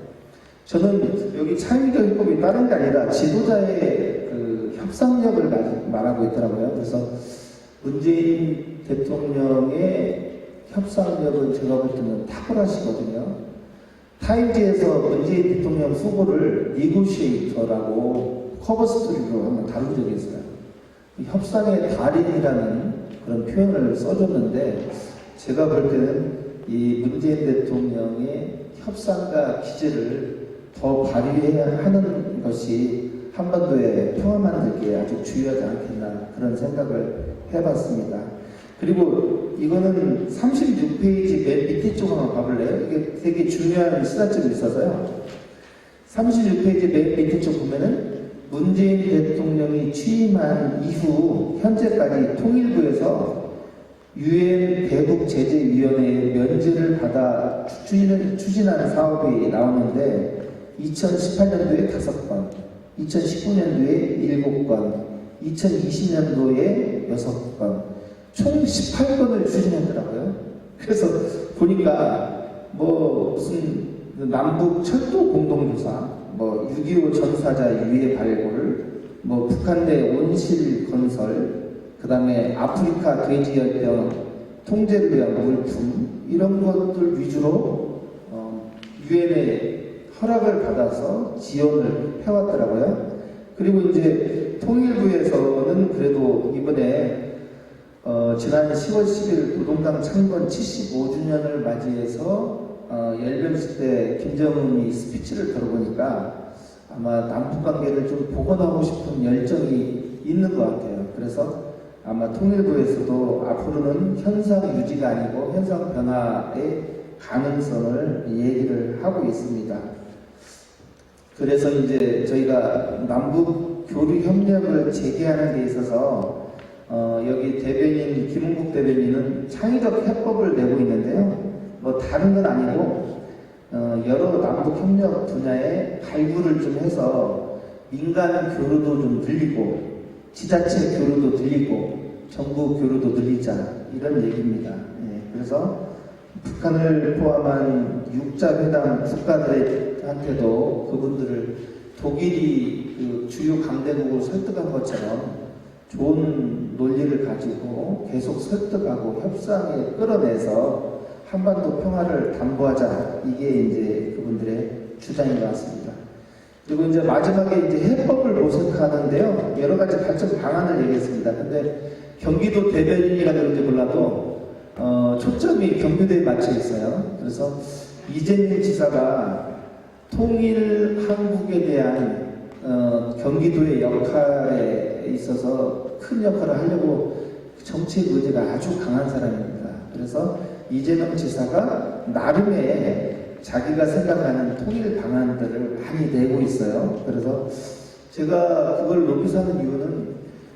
Speaker 3: 저는 여기 창의적 협박이 다른 게 아니라 지도자의 그 협상력을 말하고 있더라고요. 그래서 문재인 대통령의 협상력은 제가 볼 때는 탁월하시거든요. 타임지에서 문재인 대통령 후보를 니고시에이터라고 커버 스토리로 한번 다룬 적이 있어요. 협상의 달인이라는 그런 표현을 써줬는데 제가 볼 때는 이 문재인 대통령의 협상가 기제를 더 발휘해야 하는 것이 한반도의 평화 만들기에 아주 중요하지 않겠나 그런 생각을 해봤습니다. 그리고 이거는 36페이지 맨 밑에 쪽 한번 봐볼래요? 이게 되게 중요한 시사점이 있어서요. 36페이지 맨 밑에 쪽 보면은 문재인 대통령이 취임한 이후 현재까지 통일부에서 유엔 대북제재위원회의 면제를 받아 추진한 사업이 나오는데 2018년도에 5건, 2019년도에 7건, 2020년도에 6건, 총 18건을 추진했더라고요. 그래서 보니까 뭐 무슨 남북 철도 공동조사, 뭐 6.25 전사자 유해 발굴, 뭐 북한 내 온실 건설, 그 다음에 아프리카 돼지열병 통제를 위한 물품 이런 것들 위주로 유엔의 허락을 받아서 지원을 해왔더라고요. 그리고 이제 통일부에서는 그래도 이번에 지난 10월 10일 노동당 창건 75주년을 맞이해서 열병식 때 김정은이 스피치를 들어보니까 아마 남북관계를 좀 복원하고 싶은 열정이 있는 것 같아요. 그래서 아마 통일부에서도 앞으로는 현상 유지가 아니고 현상 변화의 가능성을 얘기를 하고 있습니다. 그래서 이제 저희가 남북 교류 협력을 재개하는 데 있어서 여기 대변인 김은국 대변인은 창의적 해법을 내고 있는데요. 뭐 다른 건 아니고 여러 남북 협력 분야에 발굴을 좀 해서 민간 교류도 좀 늘리고 지자체 교류도 늘리고 정부 교류도 늘리자 이런 얘기입니다. 예, 그래서 북한을 포함한 육자회담 국가들한테도 그분들을 독일이 그 주요 강대국으로 설득한 것처럼 좋은 논리를 가지고 계속 설득하고 협상에 끌어내서 한반도 평화를 담보하자 이게 이제 그분들의 주장인 것 같습니다. 그리고 이제 마지막에 이제 해법을 모색하는데요. 여러 가지 발전 방안을 얘기했습니다. 근데 경기도 대변인이라 그런지 몰라도 초점이 경기도에 맞춰 있어요. 그래서 이재명 지사가 통일 한국에 대한 경기도의 역할에 있어서 큰 역할을 하려고 정치의 의지가 아주 강한 사람입니다. 그래서 이재명 지사가 나름의 자기가 생각하는 통일 방안들을 많이 내고 있어요. 그래서 제가 그걸 높이 사는 이유는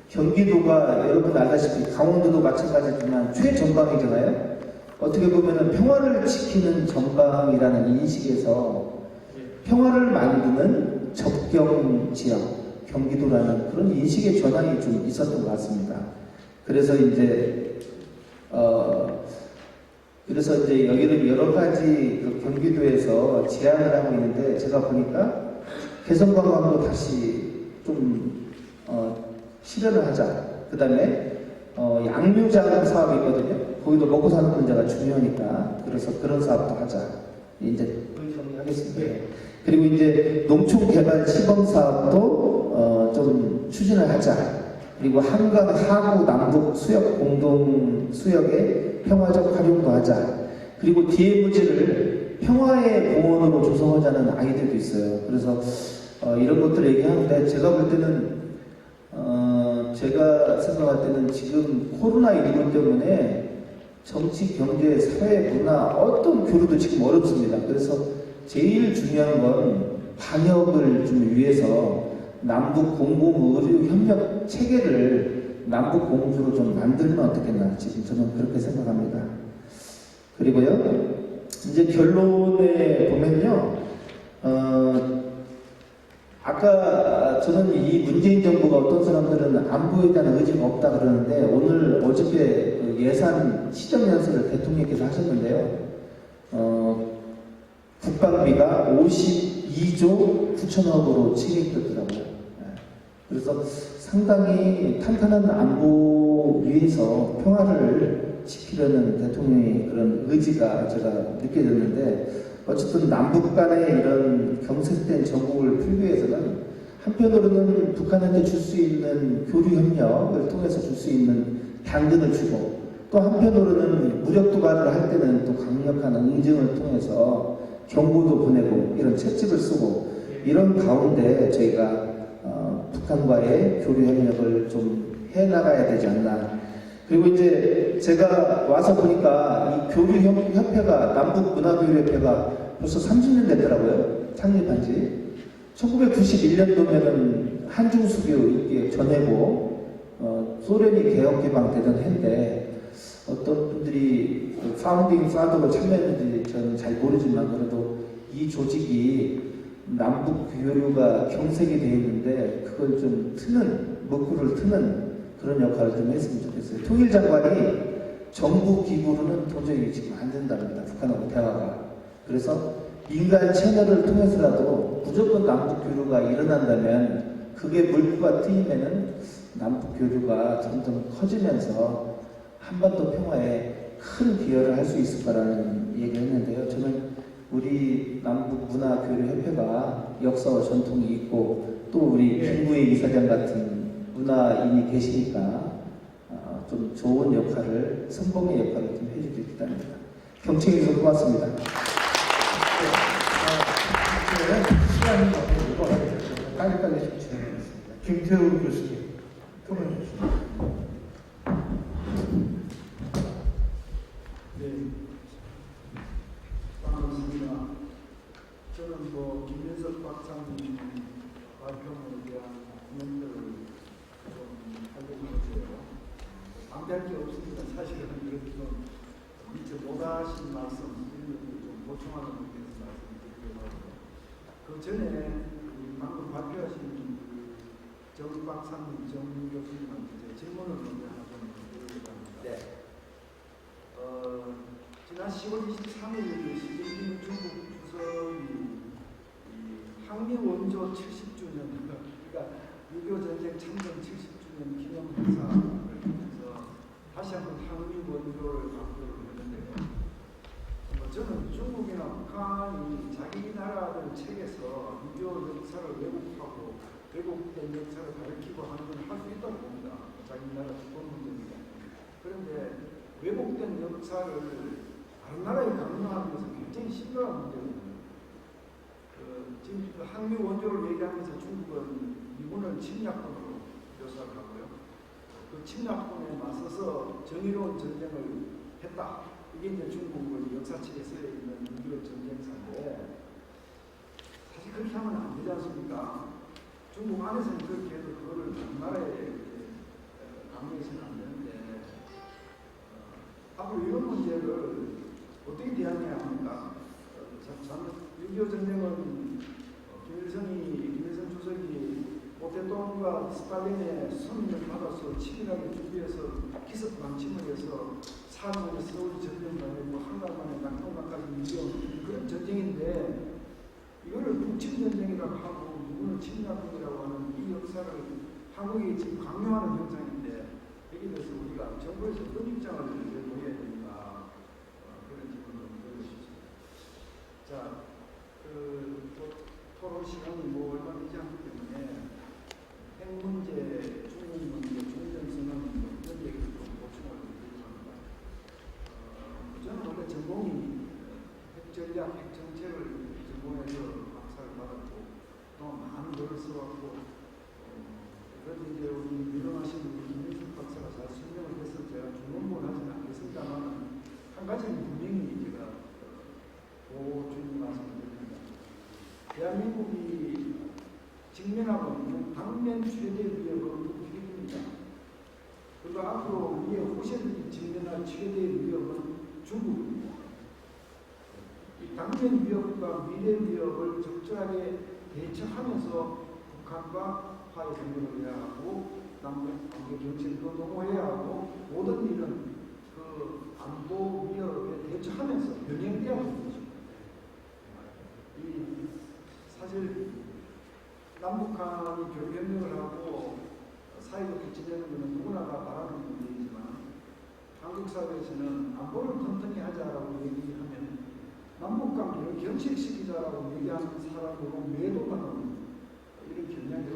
Speaker 3: 경기도가 여러분 알다시피 강원도도 마찬가지지만 최전방이잖아요. 어떻게 보면 평화를 지키는 전방이라는 인식에서 평화를 만드는 접경 지역, 경기도라는 그런 인식의 전환이 좀 있었던 것 같습니다. 그래서 이제 여기는 여러 가지 그 경기도에서 제안을 하고 있는데 제가 보니까 개성관광도 다시 좀 실현을 하자. 그 다음에 양류장 사업이 있거든요. 거기도 먹고 사는 문제가 중요하니까 그래서 그런 사업도 하자. 이제 정리하겠습니다. 그리고 이제 농촌개발 시범 사업도 좀 추진을 하자. 그리고 한강 하구 남북 수역 공동 수역의 평화적 활용도 하자. 그리고 DMZ를 평화의 공원으로 조성하자는 아이디어도 있어요. 그래서 이런 것들 얘기하는데 제가 볼 때는 제가 생각할 때는 지금 코로나19 때문에 정치, 경제, 사회, 문화 어떤 교류도 지금 어렵습니다. 그래서 제일 중요한 건 방역을 좀 위해서 남북 공공의료 협력 체계를 남북 공주로 좀 만들면 어떻겠나 지금 저는 그렇게 생각합니다. 그리고요 이제 결론에 보면요 아까 저는 이 문재인 정부가 어떤 사람들은 안보에 대한 의지가 없다 그러는데 오늘 어저께 그 예산 시정연설을 대통령께서 하셨는데요 국방비가 52조 9천억으로 증액됐더라고요. 그래서 상당히 탄탄한 안보 위해서 평화를 지키려는 대통령의 그런 의지가 제가 느껴졌는데 어쨌든 남북 간의 이런 경색된 정국을 풀기 위해서는 한편으로는 북한한테 줄 수 있는 교류 협력을 통해서 줄 수 있는 당근을 주고, 또 한편으로는 무력 도발을 할 때는 또 강력한 응징을 통해서 경고도 보내고 이런 채찍을 쓰고, 이런 가운데 저희가 북한과의 교류 협력을 좀 해나가야 되지 않나. 그리고 이제 제가 와서 보니까 이 교류협회가, 남북문화교류협회가 벌써 30년 됐더라고요. 창립한 지. 1991년도면은 한중수교 있게 전해고, 소련이 개혁 개방되던 해인데, 어떤 분들이 그 파운딩 파더로 참여했는지 저는 잘 모르지만, 그래도 이 조직이 남북 교류가 경색이 되어 있는데, 그걸 좀 먹구를 트는 그런 역할을 좀 했으면 좋겠어요. 통일장관이 정부 기구로는 도저히 지금 안 된답니다. 북한하고 대화가. 그래서 민간 채널을 통해서라도 무조건 남북 교류가 일어난다면, 그게 물꼬가 트이면은 남북 교류가 점점 커지면서 한반도 평화에 큰 기여를 할 수 있을 거라는 얘기를 했는데요. 저는 우리 남북문화교류협회가 역사와 전통이 있고, 또 우리 김구혜 이사장 같은 문화인이 계시니까 좀 좋은 역할을, 선봉의 역할을 좀 해주길 기대합니다. 경청해 주셔서 고맙습니다.
Speaker 1: 시간이 너무 오버하게 빨리빨리 좀 진행하겠습니다. 김태우 교수님, 토론해 주시죠.
Speaker 4: 네, 반갑습니다. 저는 김민석 박사님 발표에 대한 코멘트를 좀 하려고 하고요. 방대할 게 없습니다. 사실은 이렇게 좀 미처 못하신 말씀, 이런 것들 좀 보충하는 의미에서 말씀드리려고 하고요. 그 전에 방금 발표하신 정 박사님, 정 교수님한테 질문을 먼저 하나 좀 드리려고 합니다.
Speaker 3: 네.
Speaker 4: 지난 10월 23일 시진핑 중국 주석이 항미 원조 70주년, 그러니까 6.25 전쟁 참전 70주년 기념 행사를 하면서 다시 한번 항미 원조를 강조를 했는데요. 저는 중국이나 북한이 자기 나라들 책에서 6.25 역사를 왜곡하고 왜곡된 역사를 가르치고 하는 건 할 수 있다고 봅니다. 자기 나라 주권 문제입니다. 그런데 왜곡된 역사를 다른 나라에 강요하는 것은 굉장히 심각한 문제거든요. 지금 항미 원조를 얘기하면서 중국은 미군을 침략군으로 묘사를 하고요. 그 침략군에 맞서서 정의로운 전쟁을 했다. 이게 이제 중국의 역사책에 쓰여 있는 6.25 전쟁사인데, 사실 그렇게 하면 안 되지 않습니까? 중국 안에서는 그렇게 해도 그거를 다른 나라에 강요해서는 안 되는데, 앞으로 이런 문제를 어떻게 대응해야 합니까? 6.25 전쟁은 김일성 주석이 모태동과 스탈린의 손님을 받아서 치밀하게 준비해서 기습 방침을 해서 사전에 서울 전쟁을 한달 만에 낙동강까지 이겨온 그런 전쟁인데, 이거를 북침전쟁이라고 하고 누구는 침략군이라고 하는 이 역사를 한국이 지금 강요하는 현상인데, 여기에 대해서 우리가 정부에서 어떤 입장을 보여야 되는가, 그런 질문을 드리고 싶습니다. 자, 토론 시간이 얼마 되지 않기 때문에 핵 문제, 중국 문제, 종전선언 이런 얘기를 좀 보충을 드리려고 합니다. 저는 원래 전공이 핵전략, 핵정책을 전공해서 박사를 받았고, 또 많은 글을 써왔고, 그런데 이제 우리 유명하신 김민석 박사가 잘 설명을 해서 제가 중론부는 하지는 않겠습니다만, 한 가지는 분명히 제가 보충 말씀드립니다. 대한민국이 직면하고 있는 당면 최대 위협은 북핵입니다. 그리고 앞으로 우리의 후세들이 직면할 최대 위협은 중국입니다. 이 당면 위협과 미래 위협을 적절하게 대처하면서 북한과 화해 협력을 해야 하고, 남북 관계 정책도 도모해야 하고, 모든 일은 그 안보 위협에 대처하면서 병행돼야 하는 것입니다. 사실 남북한이 교류협력을 하고 사이좋게 지내는 것은 누구나 다 바라는 문제이지만, 한국 사회에서는 안보를 튼튼히 하자라고 얘기하면 남북관계를 경직시키자라고 얘기하는 사람으로 매도하는 이런 경향이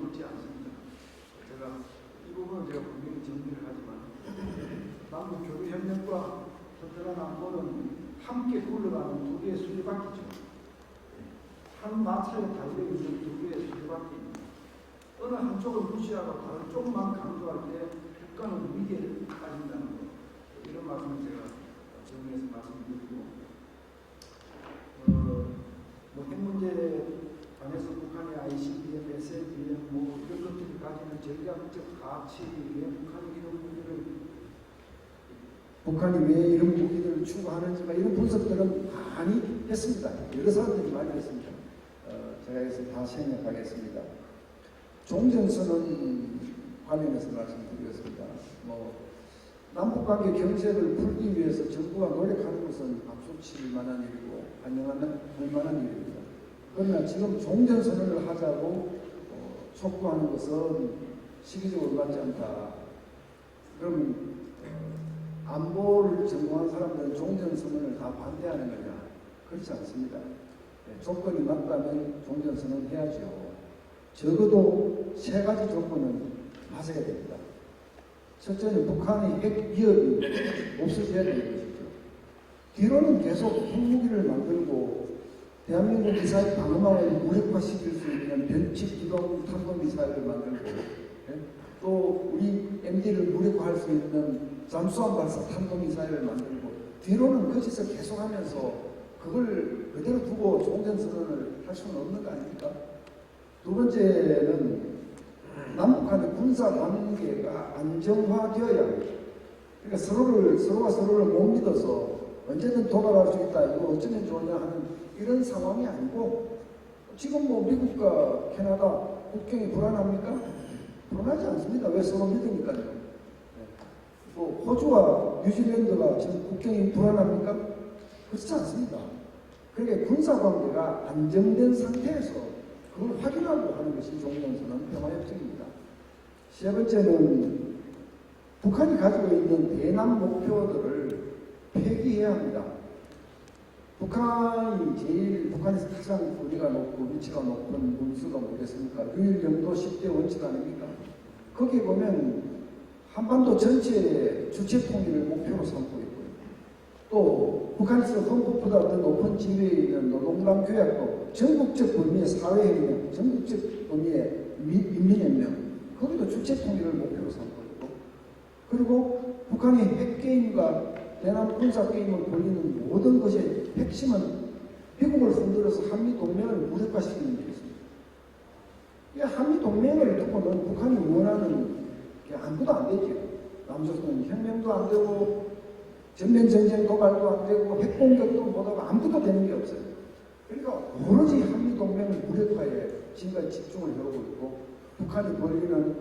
Speaker 4: 마찰의 달력이 두 개의 수밖에 어느 한쪽을 무시하고 다른 쪽만 강조할 때 국가는 위기에 빠진다는 것, 이런 말씀을 제가 정리해서 말씀드리고, 뭐 핵 문제에 관해서 북한의 ICBM, SLBM 뭐 이런 것들이 가지는 전략적 가치에 북한이 왜 이런 무기들을 추구하는지 이런 분석들은 많이 했습니다. 여러 사람들이 많이 했습니다. 제가 여기서 다 생략하겠습니다. 종전선언 관련해서 말씀드리겠습니다. 뭐 남북관계 경제를 풀기 위해서 정부가 노력하는 것은 박수칠 만한 일이고 환영할 만한 일입니다. 그러나 지금 종전선언을 하자고 촉구하는 것은 시기적으로 맞지 않다. 그럼 안보를 전공한 사람들은 종전선언을 다 반대하는 거냐? 그렇지 않습니다. 조건이 맞다면 종전선언 해야죠. 적어도 세 가지 조건은 맞아야 됩니다. 첫째는 북한의 핵 위협이 없어져야 되는 것이죠. 뒤로는 계속 핵무기를 만들고 대한민국 미사일 방어망을 무력화시킬 수 있는 변칙 기동 탄도미사일을 만들고, 또 우리 MD를 무력화할 수 있는 잠수함 발사 탄도미사일을 만들고, 뒤로는 거짓을 계속하면서 그걸 그대로 두고 종전선언을 할 수는 없는 거 아닙니까? 두 번째는 남북한의 군사 관계가 안정화되어야 합니다. 그러니까 서로가 서로를 못 믿어서 언제든 도발할 수 있다, 이거 어쩌면 좋으냐 하는 이런 상황이 아니고, 지금 뭐 미국과 캐나다 국경이 불안합니까? 불안하지 않습니다. 왜 서로 믿으니까요. 뭐 호주와 뉴질랜드가 지금 국경이 불안합니까? 그렇지 않습니다. 그러니까 군사관계가 안정된 상태에서 그걸 확인하고 하는 것이 종전선언 평화협정입니다. 세 번째는 북한이 가지고 있는 대남 목표들을 폐기해야 합니다. 북한에서 가장 거리가 높고 위치가 높은 문수가 뭐겠습니까? 유일영도 10대 원칙 아닙니까? 거기 보면 한반도 전체의 주체 통일을 목표로 삼고 있고요. 또 북한에서 헌법보다 더 높은 지위에 있는 노동당 교약도 전국적 범위의 사회혁명, 전국적 범위의 인민혁명, 거기도 주체 통일을 목표로 삼고 있고, 그리고 북한이 핵게임과 대남 군사게임을 벌이는 모든 것의 핵심은 미국을 흔들어서 한미동맹을 무력화시키는 게 있습니다. 이 한미동맹을 두고는 북한이 원하는 게 아무것도 안 되죠. 남조선 혁명도 안 되고 전면전쟁 도발도 안 되고 핵공격도 못하고 아무것도 되는 게 없어요. 그러니까 오로지 한미동맹 무력화에 지금까지 집중을 해오고 있고, 북한이 벌이는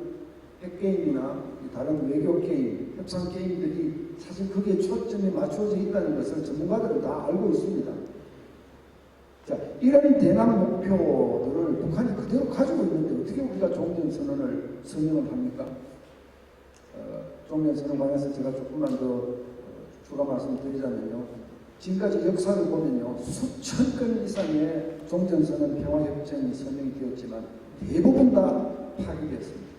Speaker 4: 핵게임이나 다른 외교게임, 협상게임들이 사실 거기에 초점이 맞춰져 있다는 것을 전문가들은 다 알고 있습니다. 자, 이런 대남 목표들을 북한이 그대로 가지고 있는데 어떻게 우리가 종전선언을 선언을 합니까? 종전선언 관해서 제가 조금만 더 추가 말씀드리자면요. 지금까지 역사를 보면요, 수천 건 이상의 종전선언 평화협정이 선명이 되었지만 대부분 다 파기됐습니다.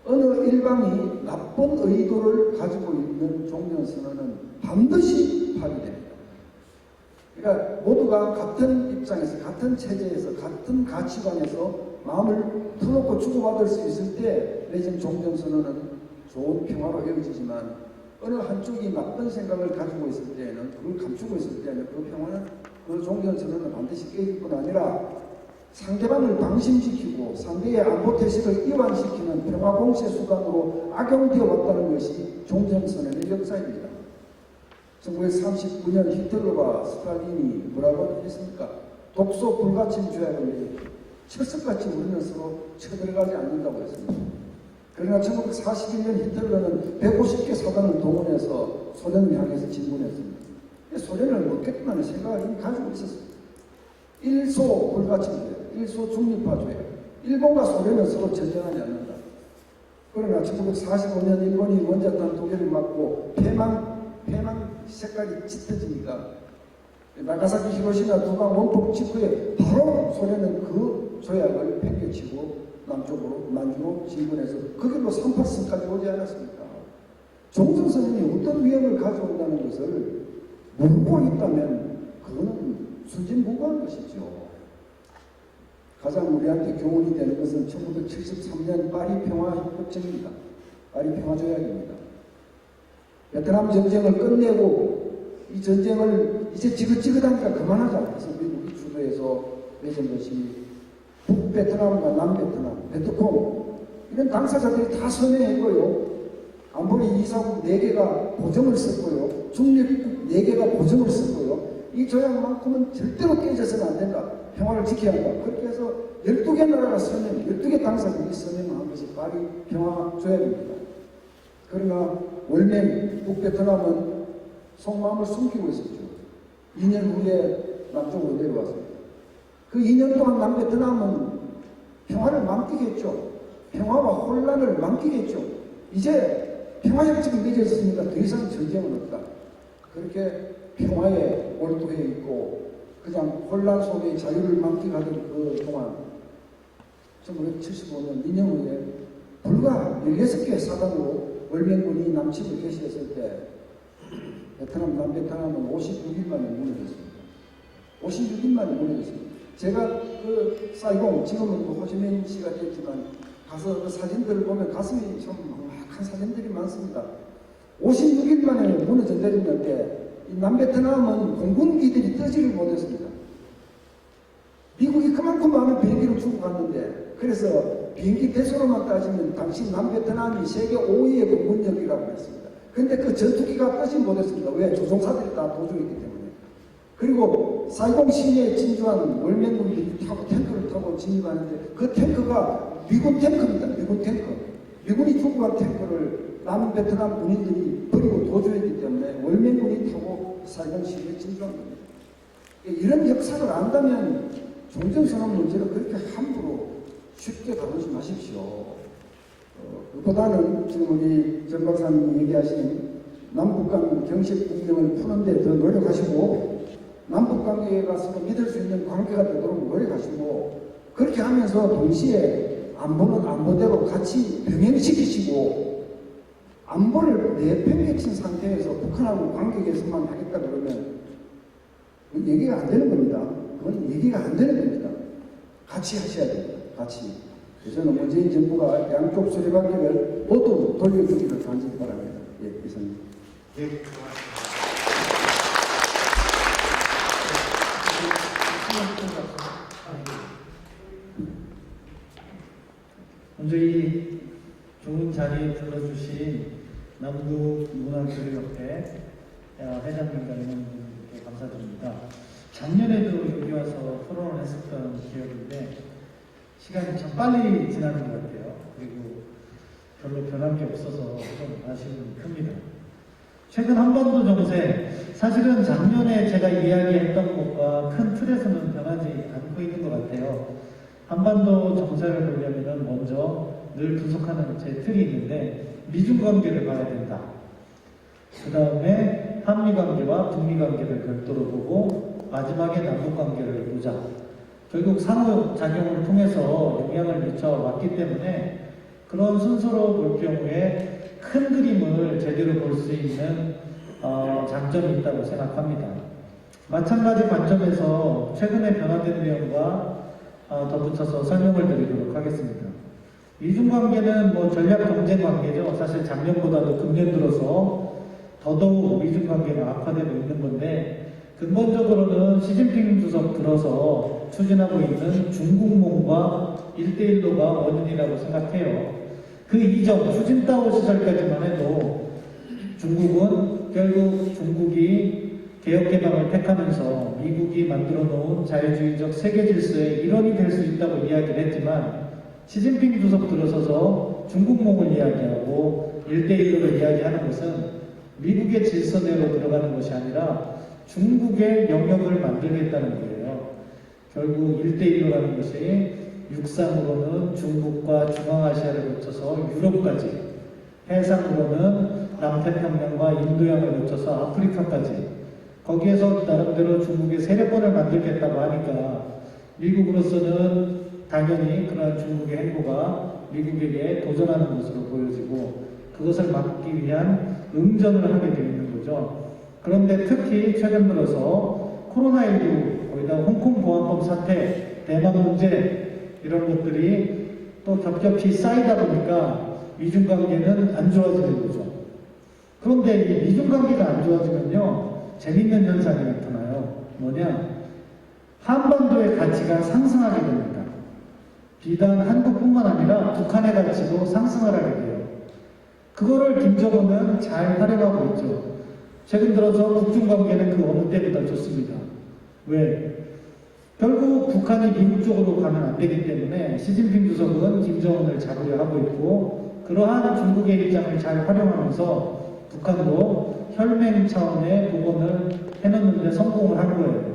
Speaker 4: 어느 일방이 나쁜 의도를 가지고 있는 종전선언은 반드시 파기됩니다. 그러니까 모두가 같은 입장에서, 같은 체제에서, 같은 가치관에서 마음을 터놓고 주고받을 수 있을 때 내진 종전선언은 좋은 평화로 이어지지만, 어느 한쪽이 나쁜 생각을 가지고 있을 때에는, 그걸 감추고 있을 때에는 그 평화는, 그 종전선언은 반드시 깨질 뿐 아니라 상대방을 방심시키고 상대의 안보 태식을 이완시키는 평화공세 수단으로 악용되어 왔다는 것이 종전선언의 역사입니다. 1939년 히틀러와 스탈린이 뭐라고 했습니까? 독소 불가침 조약을 맺었고, 철석같이 우리는 서로 쳐들어가지 않는다고 했습니다. 그러나 1941년 히틀러는 150개 사단을 동원해서 소련을 향해서 진군했습니다. 소련을 먹겠다는 생각을 이미 가지고 있었습니다. 일소 불가침조약, 일소 중립화조약, 일본과 소련은 서로 전쟁하지 않는다. 그러나 1945년 일본이 원자탄 두 개를 맞고 폐망 색깔이 짙어지니까 나가사키 히로시마 두방 원폭 직후에 바로 소련은 그 조약을 팽개치고 남쪽으로 만주로 진군해서 그 길로 38선까지 오지 않았습니까? 종전선언이 어떤 위험을 가져온다는 것을 모르고 있다면 그거는 순진무구한 것이죠. 가장 우리한테 교훈이 되는 것은 1973년 파리 평화협정입니다. 파리 평화조약입니다. 베트남 전쟁을 끝내고 이 전쟁을 이제 지긋지긋하니까 그만하자. 그래서 미국이 주도해서 맺은 것이 북베트남과 남베트남, 베트콩 이런 당사자들이 다 서명했고요. 안보리 이사국 4개가 보정을 썼고요. 중립국 4개가 보정을 썼고요. 이 조약만큼은 절대로 깨져서는 안 된다. 평화를 지켜야 한다. 그렇게 해서 12개 나라가 서명, 12개 당사국이 서명한 것이 파리 평화조약입니다. 그러나 월맹 북베트남은 속마음을 숨기고 있었죠. 2년 후에 남쪽으로 내려왔습니다. 그 2년 동안 남베트남은 평화를 만끽했죠. 평화와 혼란을 만끽했죠. 이제 평화협정이 맺어졌으니까 더 이상 전쟁은 없다. 그렇게 평화에 몰두해 있고 그냥 혼란 속에 자유를 만끽하던 그 동안 1975년 2년 후에 불과 16개 사단으로 월맹군이 남침을 개시했을 때 베트남, 남베트남은 56일 만에 무너졌습니다. 56일 만에 무너졌습니다. 제가 그 사이공, 지금은 뭐 호지민 씨가 됐지만 가서 그 사진들을 보면 가슴이 좀 막막한 사진들이 많습니다. 56일 만에 무너져 내렸는데 이 남베트남은 공군기들이 뜨지를 못했습니다. 미국이 그만큼 많은 비행기를 주고 갔는데 그래서 비행기 대수로만 따지면 당시 남베트남이 세계 5위의 공군력이라고 했습니다. 근데 그 전투기가 뜨지 못했습니다. 왜? 조종사들이 다 도주했기 때문에. 그리고 사이공 시내에 진주한 월맹군들이 타고 탱크를 타고 진입하는데 그 탱크가 미군 탱크입니다. 미군 탱크. 미군이 주고 간 탱크를 남베트남 군인들이 버리고 도주했기 때문에 월맹군이 타고 사이공 시내에 진주한 겁니다. 이런 역사를 안다면 종전선언 문제를 그렇게 함부로 쉽게 다루지 마십시오. 그보다는 지금 우리 전 박사님이 얘기하신 남북 간 경식 분명을 푸는데 더 노력하시고 남북 관계가 서로 믿을 수 있는 관계가 되도록 노력하시고 그렇게 하면서 동시에 안보는 안보대로 같이 병행시키시고 안보를 내팽개친 상태에서 북한하고 관계 개선만 하겠다 그러면 그건 얘기가 안 되는 겁니다. 그건 얘기가 안 되는 겁니다. 같이 하셔야 됩니다. 같이. 그래서 문재인 정부가 양쪽 수리관계를 모두 돌려주기를 간절히 바랍니다. 예, 이상입니다.
Speaker 1: 예,
Speaker 5: 먼저 이 좋은 자리에 불러주신 남북문화교류협회 회장님과 임원님께 감사드립니다. 작년에도 여기 와서 토론을 했었던 기억인데 시간이 참 빨리 지나는 것 같아요. 그리고 별로 변한 게 없어서 좀 아쉬움이 큽니다. 최근 한반도 정세, 사실은 작년에 제가 이야기했던 것과 큰 틀에서는 변하지 않고 있는 것 같아요. 한반도 정세를 보려면 먼저 늘 분석하는 제 틀이 있는데 미중 관계를 봐야 된다. 그 다음에 한미 관계와 북미 관계를 별도로 보고 마지막에 남북 관계를 보자. 결국 상호작용을 통해서 영향을 미쳐왔기 때문에 그런 순서로 볼 경우에 큰 그림을 제대로 볼 수 있는 장점이 있다고 생각합니다. 마찬가지 관점에서 최근에 변화된 내용과 덧붙여서 설명을 드리도록 하겠습니다. 미중관계는 뭐 전략 경쟁 관계죠. 사실 작년보다도 금년 들어서 더더욱 미중관계가 악화되고 있는 건데 근본적으로는 시진핑 주석 들어서 추진하고 있는 중국몽과 1대1로가 원인이라고 생각해요. 그 이전 후진타오 시절까지만 해도 중국은 결국 중국이 개혁개방을 택하면서 미국이 만들어 놓은 자유주의적 세계 질서의 일원이 될 수 있다고 이야기를 했지만 시진핑 주석 들어서서 중국몽을 이야기하고 1대1로 이야기하는 것은 미국의 질서대로 들어가는 것이 아니라 중국의 영역을 만들겠다는 거예요. 결국 1대1로라는 것이 육상으로는 중국과 중앙아시아를 거쳐서 유럽까지, 해상으로는 남태평양과 인도양을 거쳐서 아프리카까지, 거기에서 나름대로 중국의 세력권을 만들겠다고 하니까 미국으로서는 당연히 그러한 중국의 행보가 미국에게 도전하는 것으로 보여지고 그것을 막기 위한 응전을 하게 되어 있는 거죠. 그런데 특히 최근 들어서 코로나19, 거기다 홍콩 보안법 사태, 대만 문제 이런 것들이 또 겹겹이 쌓이다 보니까 미중 관계는 안 좋아지는 거죠. 그런데 이 미중 관계가 안 좋아지면요, 재밌는 현상이 나타나요. 뭐냐? 한반도의 가치가 상승하게 됩니다. 비단 한국뿐만 아니라 북한의 가치도 상승을 하게 돼요. 그거를 김정은은 잘 활용하고 있죠. 최근 들어서 북중 관계는 그 어느 때보다 좋습니다. 왜? 결국 북한이 미국 쪽으로 가면 안 되기 때문에 시진핑 주석은 김정은을 잡으려 하고 있고, 그러한 중국의 입장을 잘 활용하면서 북한도 혈맹 차원의 복원을 해놓는데 성공을 한 거예요.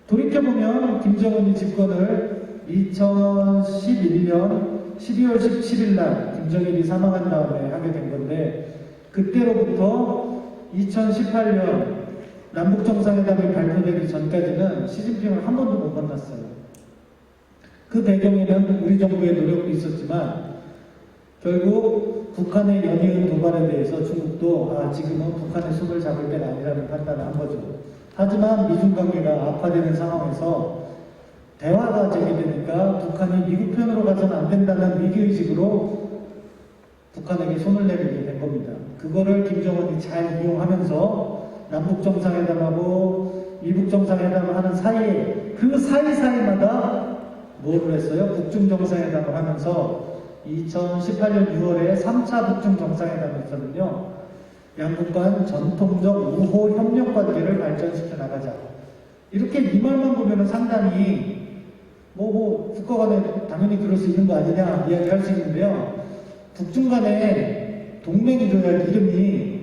Speaker 5: 돌이켜보면 김정은이 집권을 2011년 12월 17일 날 김정일이 사망한 다음에 하게 된 건데, 그때로부터 2018년 남북정상회담이 발표되기 전까지는 시진핑을 한 번도 못 만났어요. 그 배경에는 우리 정부의 노력도 있었지만 결국 북한의 연이은 도발에 대해서 중국도 지금은 북한의 손을 잡을 때가 아니라는 판단을 한 거죠. 하지만 미중 관계가 악화되는 상황에서 대화가 재개되니까 북한이 미국 편으로 가서는 안 된다는 위기의식으로 북한에게 손을 내밀게 된 겁니다. 그거를 김정은이 잘 이용하면서 남북정상회담하고 미북정상회담을 하는 사이에, 그 사이사이마다 뭐를 했어요? 북중정상회담을 하면서 2018년 6월에 3차 북중정상회담에서는요, 양국 간 전통적 우호 협력 관계를 발전시켜 나가자. 이렇게 이 말만 보면 상당히 국가 간에 당연히 그럴 수 있는 거 아니냐 이야기할 수 있는데요. 북중 간에 동맹이 줘야 이름이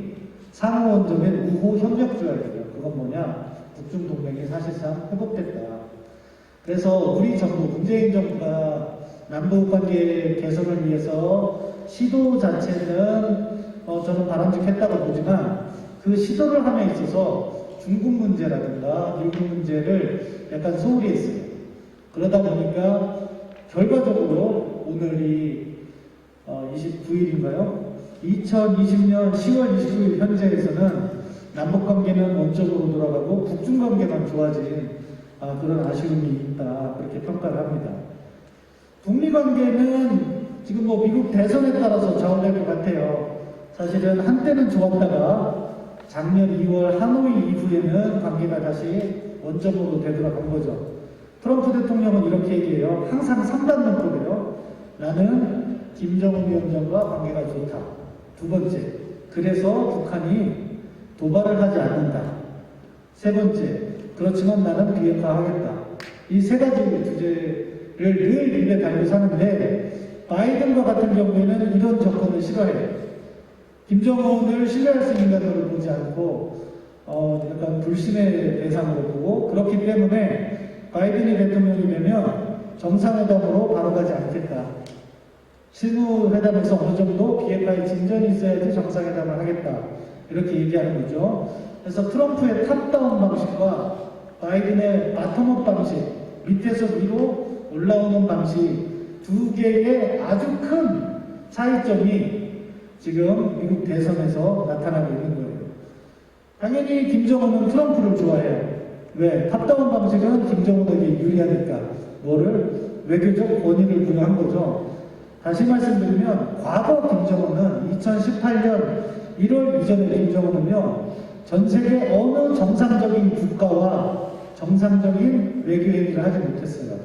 Speaker 5: 상호원적인 우호 협력 줘야 돼요. 그건 뭐냐? 북중 동맹이 사실상 회복됐다. 그래서 우리 정부, 문재인 정부가 남북 관계 개선을 위해서 시도 자체는 저는 바람직했다고 보지만, 그 시도를 함에 있어서 중국 문제라든가 미국 문제를 약간 소홀히 했어요. 그러다 보니까 결과적으로 오늘이 29일인가요? 2020년 10월 29일 현재에서는 남북관계는 원점으로 돌아가고 북중관계만 좋아진 그런 아쉬움이 있다, 그렇게 평가를 합니다. 북미관계는 지금 미국 대선에 따라서 좌우될 것 같아요. 사실은 한때는 좋았다가 작년 2월 하노이 이후에는 관계가 다시 원점으로 되돌아간 거죠. 트럼프 대통령은 이렇게 얘기해요. 항상 상담는 거예요. 나는 김정은 위원장과 관계가 좋다. 두 번째, 그래서 북한이 도발을 하지 않는다. 세 번째, 그렇지만 나는 비핵화하겠다. 이 세 가지 주제를 늘 입에 달고 사는데, 바이든과 같은 경우에는 이런 접근을 싫어해요. 김정은을 신뢰할 수 있는 것으로 보지 않고 약간 불신의 대상으로 보고, 그렇기 때문에 바이든이 대통령이 되면 정상회담으로 바로 가지 않겠다. 실무회담에서 어느 정도 비핵화에 진전이 있어야지 정상회담을 하겠다. 이렇게 얘기하는 거죠. 그래서 트럼프의 탑다운 방식과 바이든의 바텀업 방식, 밑에서 위로 올라오는 방식, 두 개의 아주 큰 차이점이 지금 미국 대선에서 나타나고 있는 거예요. 당연히 김정은은 트럼프를 좋아해요. 왜? 탑다운 방식은 김정은에게 유리하니까. 뭐를? 외교적 권위를 부여한 거죠. 다시 말씀드리면 과거 김정은은 2018년 1월 이전의 김정은은요, 전 세계 어느 정상적인 국가와 정상적인 외교 행위를 하지 못했어요.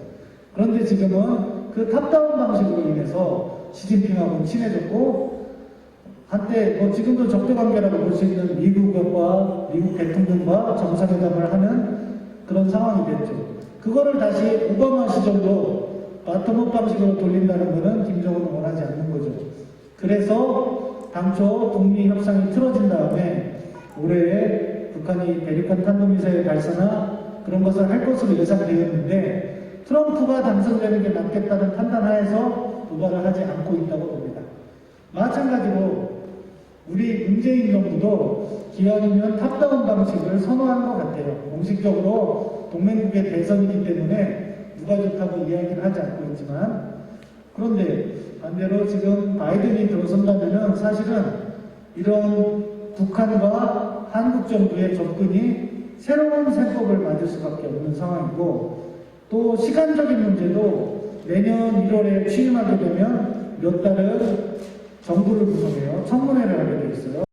Speaker 5: 그런데 지금은 그 탑다운 방식으로 인해서 시진핑하고 친해졌고, 한때 지금도 적대 관계라고 볼 수 있는 미국과 미국 대통령과 정상회담을 하는 그런 상황이 됐죠. 그거를 다시 오바마 시절로 바텀업 방식으로 돌린다는 것은 김정은은 원하지 않는 거죠. 그래서 당초 북미 협상이 틀어진 다음에 올해에 북한이 대륙간 탄도미사일 발사나 그런 것을 할 것으로 예상되었는데, 트럼프가 당선되는 게 낫겠다는 판단하에서 도발을 하지 않고 있다고 봅니다. 마찬가지로 우리 문재인 정부도 기왕이면 탑다운 방식을 선호한 것 같아요. 공식적으로 동맹국의 대선이기 때문에 누가 좋다고 이야기를 하지 않고 있지만, 그런데 반대로 지금 바이든이 들어선다면 사실은 이런 북한과 한국 정부의 접근이 새로운 세법을 맞을 수밖에 없는 상황이고, 또 시간적인 문제도 내년 1월에 취임하게 되면 몇 달은 정부를 구성해요. 청문회를 하게 돼 있어요.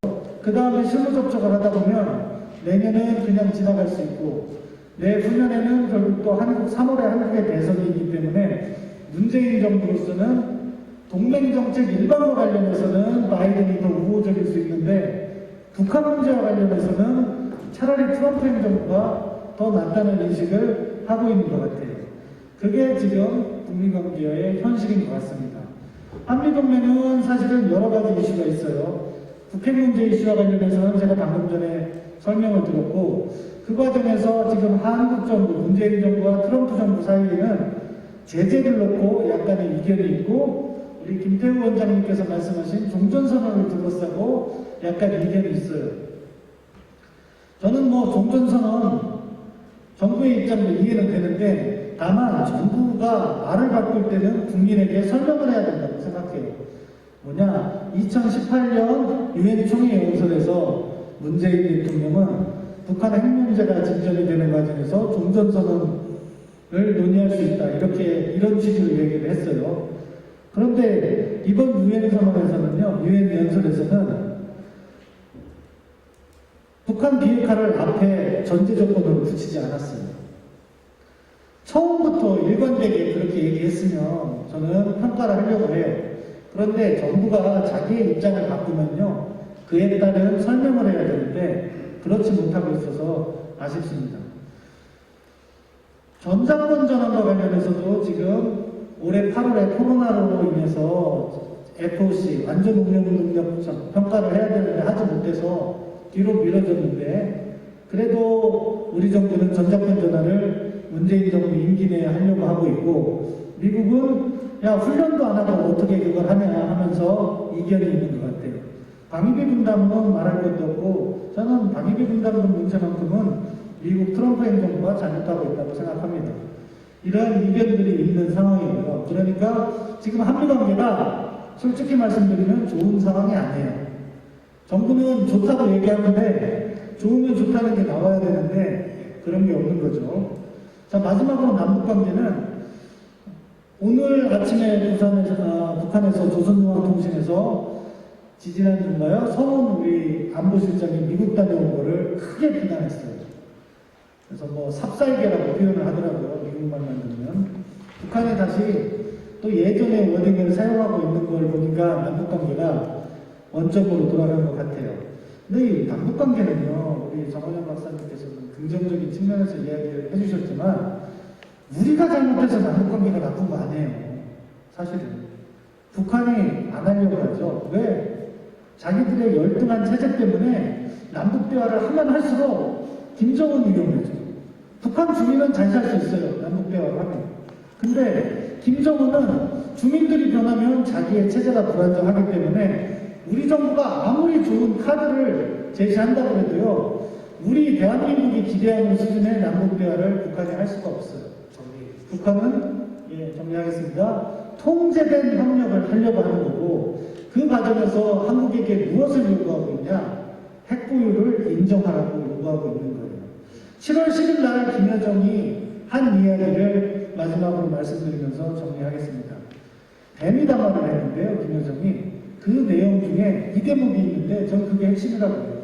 Speaker 5: 그 다음에 실무 접촉을 하다 보면 내년은 그냥 지나갈 수 있고 내후년에는 결국 또 3월에 한국의 대선이 있기 때문에 문재인 정부로서는 동맹정책 일반과 관련해서는 바이든이 더 우호적일 수 있는데 북한 문제와 관련해서는 차라리 트럼프 행정부가 더 낫다는 인식을 하고 있는 것 같아요. 그게 지금 북미관계의 현실인 것 같습니다. 한미동맹은 사실은 여러 가지 이슈가 있어요. 북핵 문제 이슈와 관련해서는 제가 방금 전에 설명을 드렸고 그 과정에서 지금 한국 정부, 문재인 정부와 트럼프 정부 사이에는 제재를 놓고 약간의 이견이 있고 우리 김태우 원장님께서 말씀하신 종전선언을 둘러싸고 약간 이견이 있어요. 저는 뭐 종전선언 정부의 입장도 이해는 되는데 다만 정부가 말을 바꿀 때는 국민에게 설명을 해야 된다고 생각해요. 뭐냐, 2018년 유엔 총회 연설에서 문재인 대통령은 북한 핵 문제가 진전이 되는 과정에서 종전선언을 논의할 수 있다 이런 취지로 얘기를 했어요. 그런데 이번 유엔 선언에서는요, 유엔 연설에서는 북한 비핵화를 앞에 전제 조건으로 붙이지 않았어요. 처음부터 일관되게 그렇게 얘기했으면 저는 평가를 하려고 해요. 그런데 정부가 자기의 입장을 바꾸면요, 그에 따른 설명을 해야 되는데 그렇지 못하고 있어서 아쉽습니다. 전장권 전환과 관련해서도 지금 올해 8월에 코로나로 인해서 FOC 완전 운영 능력 평가를 해야 되는데 하지 못해서 뒤로 미뤄졌는데 그래도 우리 정부는 전장권 전환을 문재인 정부 임기 내에 하려고 하고 있고 미국은 야 훈련도 안 하고 어떻게 그걸 하냐 하면서 이견이 있는 것 같아요. 방위비 분담은 말할 것도 없고 저는 방위비 분담 문제만큼은 미국 트럼프 행정부가 잘못하고 있다고 생각합니다. 이런 이견들이 있는 상황이고요. 그러니까 지금 한미관계가 솔직히 말씀드리면 좋은 상황이 아니에요. 정부는 좋다고 얘기하는데 좋으면 좋다는 게 나와야 되는데 그런 게 없는 거죠. 자, 마지막으로 남북관계는 오늘 아침에 북한에서 조선중앙통신에서 지지난주인가요? 서훈 우리 안보실장이 미국 다녀온 거를 크게 비난했어요. 그래서 뭐 삽살개라고 표현을 하더라고요. 미국말만 들으면. 북한이 다시 또 예전의 워딩을 사용하고 있는 걸 보니까 남북관계가 원점으로 돌아간 것 같아요. 근데 이 남북관계는요, 우리 정원영 박사님께서는 긍정적인 측면에서 이야기를 해주셨지만 우리가 잘못해서 남북관계가 나쁜 거 아니에요. 사실은. 북한이 안 하려고 하죠. 왜? 자기들의 열등한 체제 때문에 남북대화를 하면 할수록 김정은 위험해져. 북한 주민은 잘 살 수 있어요. 남북대화를 하면. 근데 김정은은 주민들이 변하면 자기의 체제가 불안정하기 때문에 우리 정부가 아무리 좋은 카드를 제시한다고 해도요. 우리 대한민국이 기대하는 수준의 남북대화를 북한이 할 수가 없어요. 북한은 정리하겠습니다. 통제된 협력을 하려고 하는 거고 그 과정에서 한국에게 무엇을 요구하고 있냐? 핵보유를 인정하라고 요구하고 있는 거예요. 7월 10일 날 김여정이 한 이야기를 마지막으로 말씀드리면서 정리하겠습니다. 대미담화를 했는데요, 김여정이. 그 내용 중에 이 대목이 있는데 전 그게 핵심이라고 해요.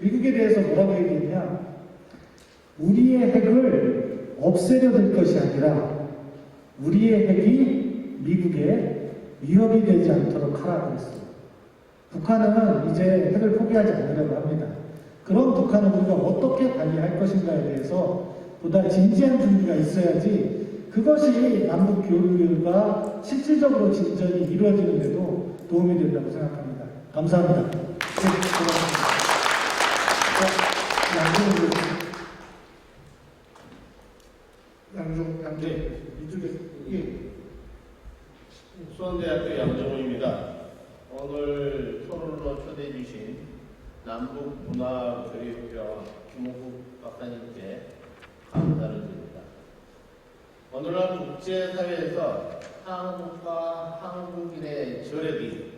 Speaker 5: 미국에 대해서 뭐라고 얘기했냐? 우리의 핵을 없애려 들 것이 아니라 우리의 핵이 미국에 위협이 되지 않도록 하라고 했어요. 북한은 이제 핵을 포기하지 않으려고 합니다. 그런 북한을 우리가 어떻게 관리할 것인가에 대해서 보다 진지한 준비가 있어야지 그것이 남북 교류가 실질적으로 진전이 이루어지는 데도 도움이 된다고 생각합니다. 감사합니다. 네,
Speaker 1: 양재 이쪽에
Speaker 6: 수원대학교 양정호입니다. 오늘 토론으로 초대해 주신 남북문화교육과 김호국 박사님께 감사를 드립니다. 오늘날 국제사회에서 한국과 한국인의 저력이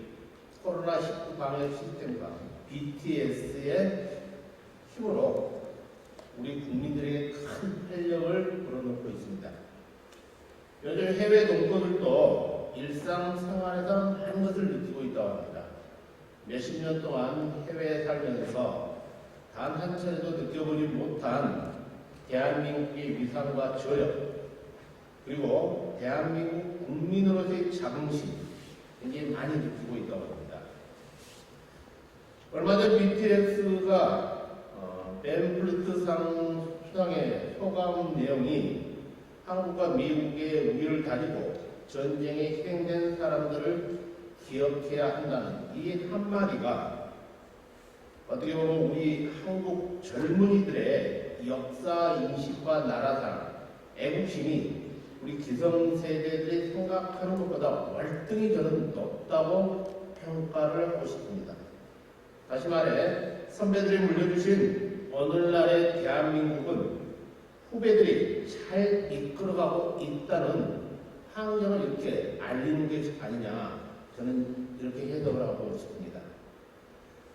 Speaker 6: 코로나19 방역 시스템과 BTS의 힘으로 우리 국민들에게 큰 활력을 불어넣고 있습니다. 요즘 해외 동포들도 일상생활에서 많은 것을 느끼고 있다고 합니다. 몇십 년 동안 해외에 살면서 단 한 차례도 느껴보지 못한 대한민국의 위상과 저력, 그리고 대한민국 국민으로서의 자긍심, 굉장히 많이 느끼고 있다고 합니다. 얼마 전 BTS가 벤플리트상 수상의 소감 내용이 한국과 미국의 우위를 다지고 전쟁에 희생된 사람들을 기억해야 한다는 이 한마디가 어떻게 보면 우리 한국 젊은이들의 역사 인식과 나라사랑, 애국심이 우리 기성세대들이 생각하는 것보다 월등히 저는 높다고 평가를 하고 싶습니다. 다시 말해 선배들이 물려주신 오늘날의 대한민국은 후배들이 잘 이끌어가고 있다는 환경을 이렇게 알리는 게 아니냐, 저는 이렇게 해석을 하고 싶습니다.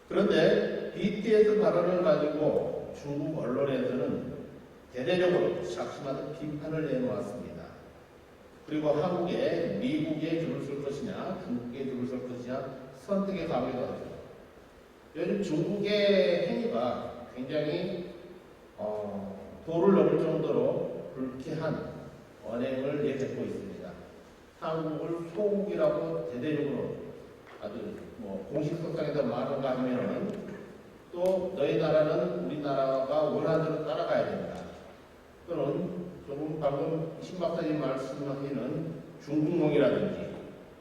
Speaker 6: 그런데 BTS 발언을 가지고 중국 언론에서는 대대적으로 작심하듯 비판을 내놓았습니다. 그리고 한국에 미국에 줄을 설 것이냐 중국에 줄을 설 것이냐 선택의 강요도 하죠. 요즘 중국의 행위가 굉장히 도를 넘을 정도로 불쾌한 언행을 내뱉고 있습니다. 한국을 소국이라고 대대적으로 아주 공식 석상에다 말한가 하면은 또 너희 나라는 우리나라가 원하는 대로 따라가야 된다. 또는 조금 방금 신 박사님 말씀하시는 중국몽이라든지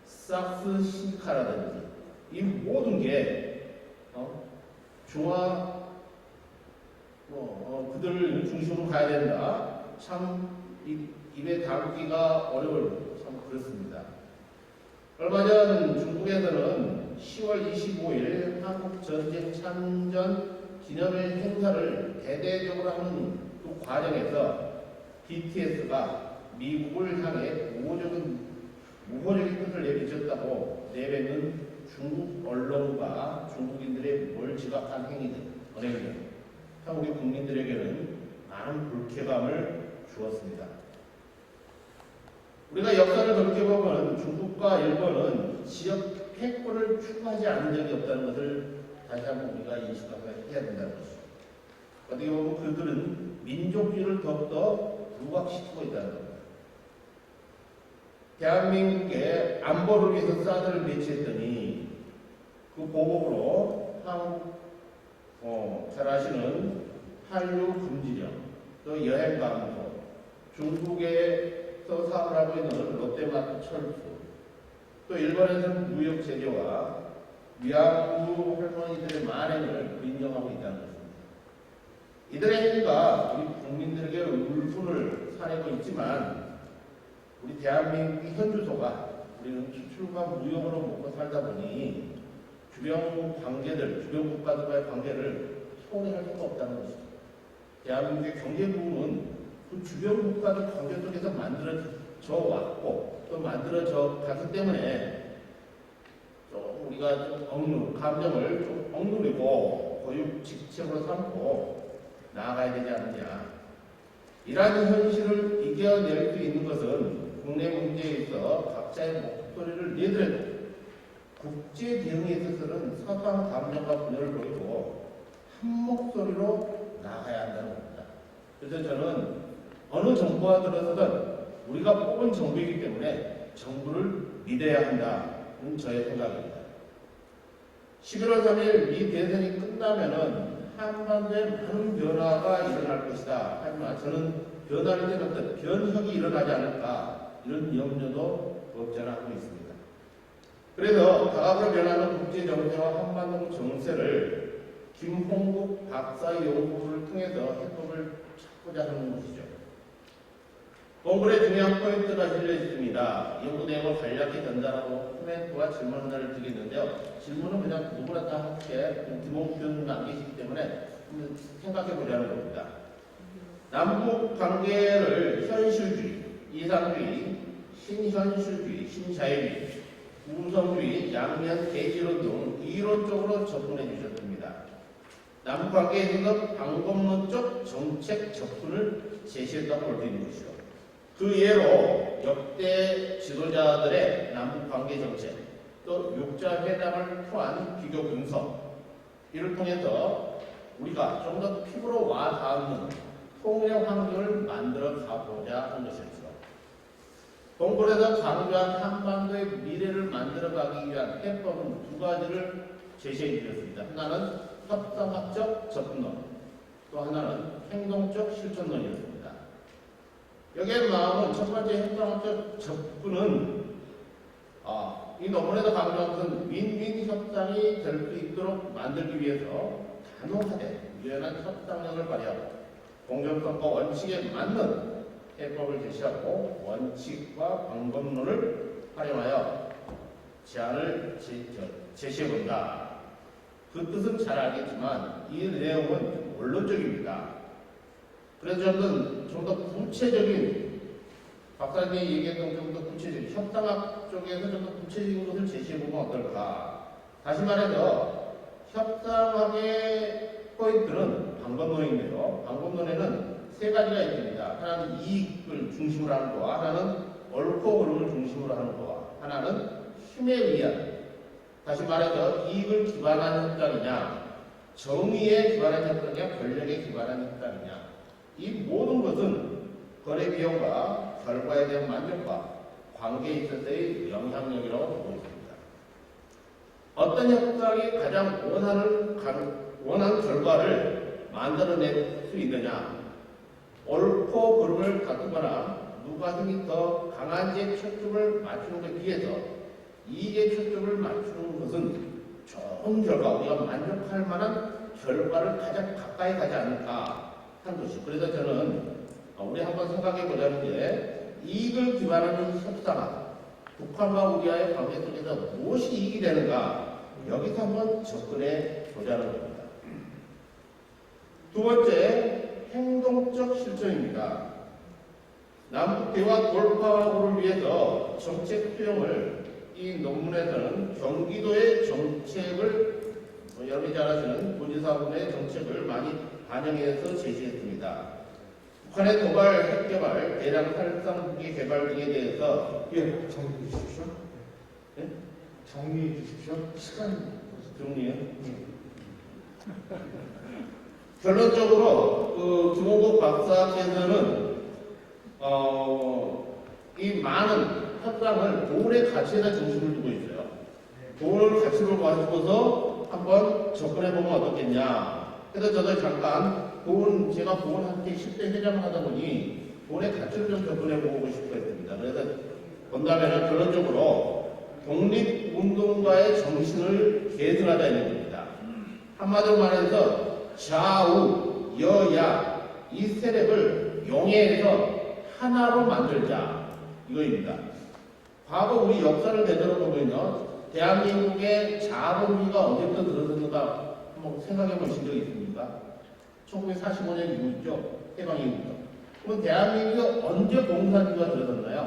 Speaker 6: 사스 신카라든지 이 모든 게 중화 그들 중심으로 가야 된다. 참 입에 담기가 어려울 참 그렇습니다. 얼마 전 중국에서는 10월 25일 한국 전쟁 참전 기념일 행사를 대대적으로 하는 그 과정에서 BTS가 미국을 향해 우호적인 뜻을 내비쳤다고 내뱉는 중국 언론과 중국인들의 몰지각한 행위들, 언행들, 한국의 국민들에게는 많은 불쾌감을 주었습니다. 우리가 역사를 돌이켜보면 중국과 일본은 지역 패권을 추구하지 않은 적이 없다는 것을 다시 한번 우리가 인식하고 해야 된다는 것이죠. 어떻게 보면 그들은 민족주의를 더욱더 부각시키고 있다는 겁니다. 대한민국의 안보를 위해서 사드를 배치했더니 그 보복으로 한국 잘 아시는 한류 금지령, 또 여행 감소, 중국에서 사업을 하고 있는 롯데마트 철수, 또 일본에서는 무역 제재와 위안부 할머니들의 만행을 인정하고 있다는 것입니다. 이들의 행위가 우리 국민들에게 울분을 사내고 있지만 우리 대한민국의 현주소가 우리는 수출과 무역으로 먹고 살다 보니 주변 관계들, 주변 국가들과의 관계를 소홀할 수가 없다는 것입니다. 대한민국의 경제 부흥은 그 주변 국가들 관계 속에서 만들어져 왔고 또 만들어져 가기 때문에 좀 우리가 좀 감정을 좀 억누르고 고육직책으로 삼고 나아가야 되지 않느냐. 이러한 현실을 이겨낼 수 있는 것은 국내 문제에 있어 각자의 목소리를 내더라도 국제 대응에 있어서는 사소한 감정과 분열을 보이고 한 목소리로 나가야 한다는 겁니다. 그래서 저는 어느 정부가 들어서든 우리가 뽑은 정부이기 때문에 정부를 믿어야 한다는 저의 생각입니다. 11월 3일 미 대선이 끝나면은 한반도에 많은 변화가 일어날 것이다. 하지만 저는 변화를 때는 변혁이 일어나지 않을까 이런 염려도 없지 않아 하고 있습니다. 그래서 다각으로 변하는 국제정세와 한반도 정세를 김홍국 박사의 연구를 통해서 해법을 찾고자 하는 것이죠. 공부의 중요한 포인트가 실려 있습니다. 연구 내용을 간략히 전달하고 코멘트와 질문 하나를 드리는데요. 질문은 그냥 누구나 다 함께 기본표는 남기시기 때문에 생각해 보자는 겁니다. 남북 관계를 현실주의, 이상주의, 신현실주의, 신자유주의, 우성주의, 양면 대지론 등 이론적으로 접근해 주셨습니다. 남북 관계에 있어서 방법론적 정책 접근을 제시했다고 볼 수 있는 것이죠. 그 예로 역대 지도자들의 남북 관계 정책, 또 6자 회담을 포함한 비교 분석, 이를 통해서 우리가 좀 더 피부로 와 닿는 통일의 환경을 만들어 가보자 하는 것이었죠. 동굴에서 강조한 한반도의 미래를 만들어가기 위한 해법은 두 가지를 제시해 드렸습니다. 하나는 협상학적 접근론, 또 하나는 행동적 실천론이었습니다. 여기에 마음은 첫 번째 협상학적 접근은 이 논문에서 강조한 것은 윈윈 협상이 될 수 있도록 만들기 위해서 단호하되 유연한 협상력을 발휘하고 공정성과 원칙에 맞는 해법을 제시하고 원칙과 방법론을 활용하여 제안을 제시해본다. 그 뜻은 잘 알겠지만 이 내용은 원론적입니다. 그래서 저는 좀 더 구체적인, 박사님이 얘기했던 좀 더 구체적인, 협상학 쪽에서 좀 더 구체적인 것을 제시해보면 어떨까. 다시 말해서 협상학의 포인트는 방법론인데요. 방법론에는 세 가지가 있습니다. 하나는 이익을 중심으로 하는 거와, 하나는 옳고 그름을 중심으로 하는 거와, 하나는 힘에 의한, 다시 말해서 이익을 기반한 협상이냐, 정의에 기반한 협상이냐, 권력에 기반한 협상이냐, 이 모든 것은 거래 비용과 결과에 대한 만족과 관계에 있어서의 영향력이라고 보고 있습니다. 어떤 협상이 가장 원하는 결과를 만들어낼 수 있느냐, 옳고 그름을 다투거나 누가 힘이 더 강한지에 초점을 맞추는 것 비해서 이익에 초점을 맞추는 것은 좋은 결과, 우리가 만족할 만한 결과를 가장 가까이 가지 않을까 하는 것이죠. 그래서 저는 우리 한번 생각해 보자는 게, 이익을 기반하는 협상학, 북한과 우리와의 관계 속에서 무엇이 이익이 되는가, 여기서 한번 접근해 보자는 겁니다. 두 번째, 행동적 실천입니다. 남북 대화 돌파를 위해서 정책 수용을, 이 논문에서는 경기도의 정책을, 여러분이 잘 아시는 도지사분의 정책을 많이 반영해서 제시했습니다. 북한의 도발, 핵개발, 대량 살상 무기 개발 등에 대해서
Speaker 1: 정리해 주십시오.
Speaker 6: 네?
Speaker 1: 정리해 주십시오. 시간이
Speaker 6: 정리요. 결론적으로 김홍국 박사께서는 이 많은 협상을 돈의 가치에다 중심을 두고 있어요. 돈을 가치로 가지고서 한번 접근해 보면 어떻겠냐. 그래서 저도 잠깐 제가 보건학회 10대 회장을 하다 보니 돈의 가치를 좀 접근해 보고 싶어 했습니다. 그래서 본다면 결론적으로 독립운동가의 정신을 계승하자 이는 겁니다. 한마디로 말해서 좌우, 여야 이 세력을 용해해서 하나로 만들자 이거입니다. 과거 우리 역사를 되돌아보면요, 대한민국의 자본주의가 언제부터 들어섰는가 한번 생각해 보신 적 있습니까? 1945년 이후죠. 해방 이후부터. 그럼 대한민국이 언제 공산주의가 들어섰나요?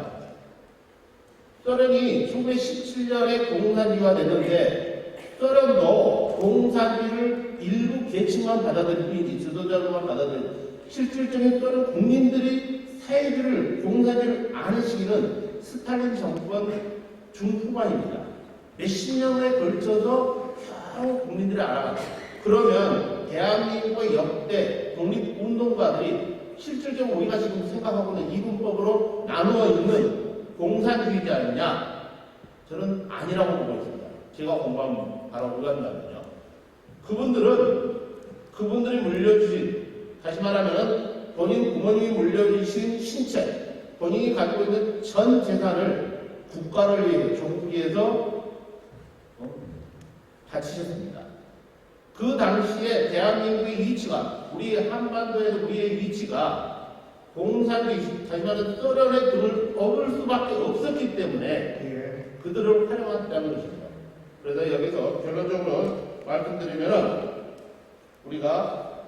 Speaker 6: 소련이 1917년에 공산주의가 됐는데, 소련도 공산주의를 일부 계층만 받아들이지 지도자로만 받아들이지, 실질적인 소련 국민들이 사회주의를, 공산주의를 아는 시기는 스탈린 정권 중후반입니다. 몇십 년에 걸쳐서 겨우 국민들이 알아갔어요. 그러면 대한민국의 역대 독립운동가들이 실질적으로 우리가 지금 생각하고 있는 이분법으로 나누어 있는 공산주의자였냐? 저는 아니라고 보고 있습니다. 제가 공부한 바로 올간다면요. 그분들이 물려주신, 다시 말하면 본인 부모님이 물려주신 신체, 본인이 가지고 있는 전 재산을 국가를 위해서, 정부를 위해서 바치셨습니다. 그 당시에 대한민국의 위치가, 우리 한반도에서 우리의 위치가 공산주의, 다시 말해서 소련의 등을 업을 수밖에 없었기 때문에 그들을 활용했다는 것입니다. 그래서 여기서 결론적으로 말씀드리면, 우리가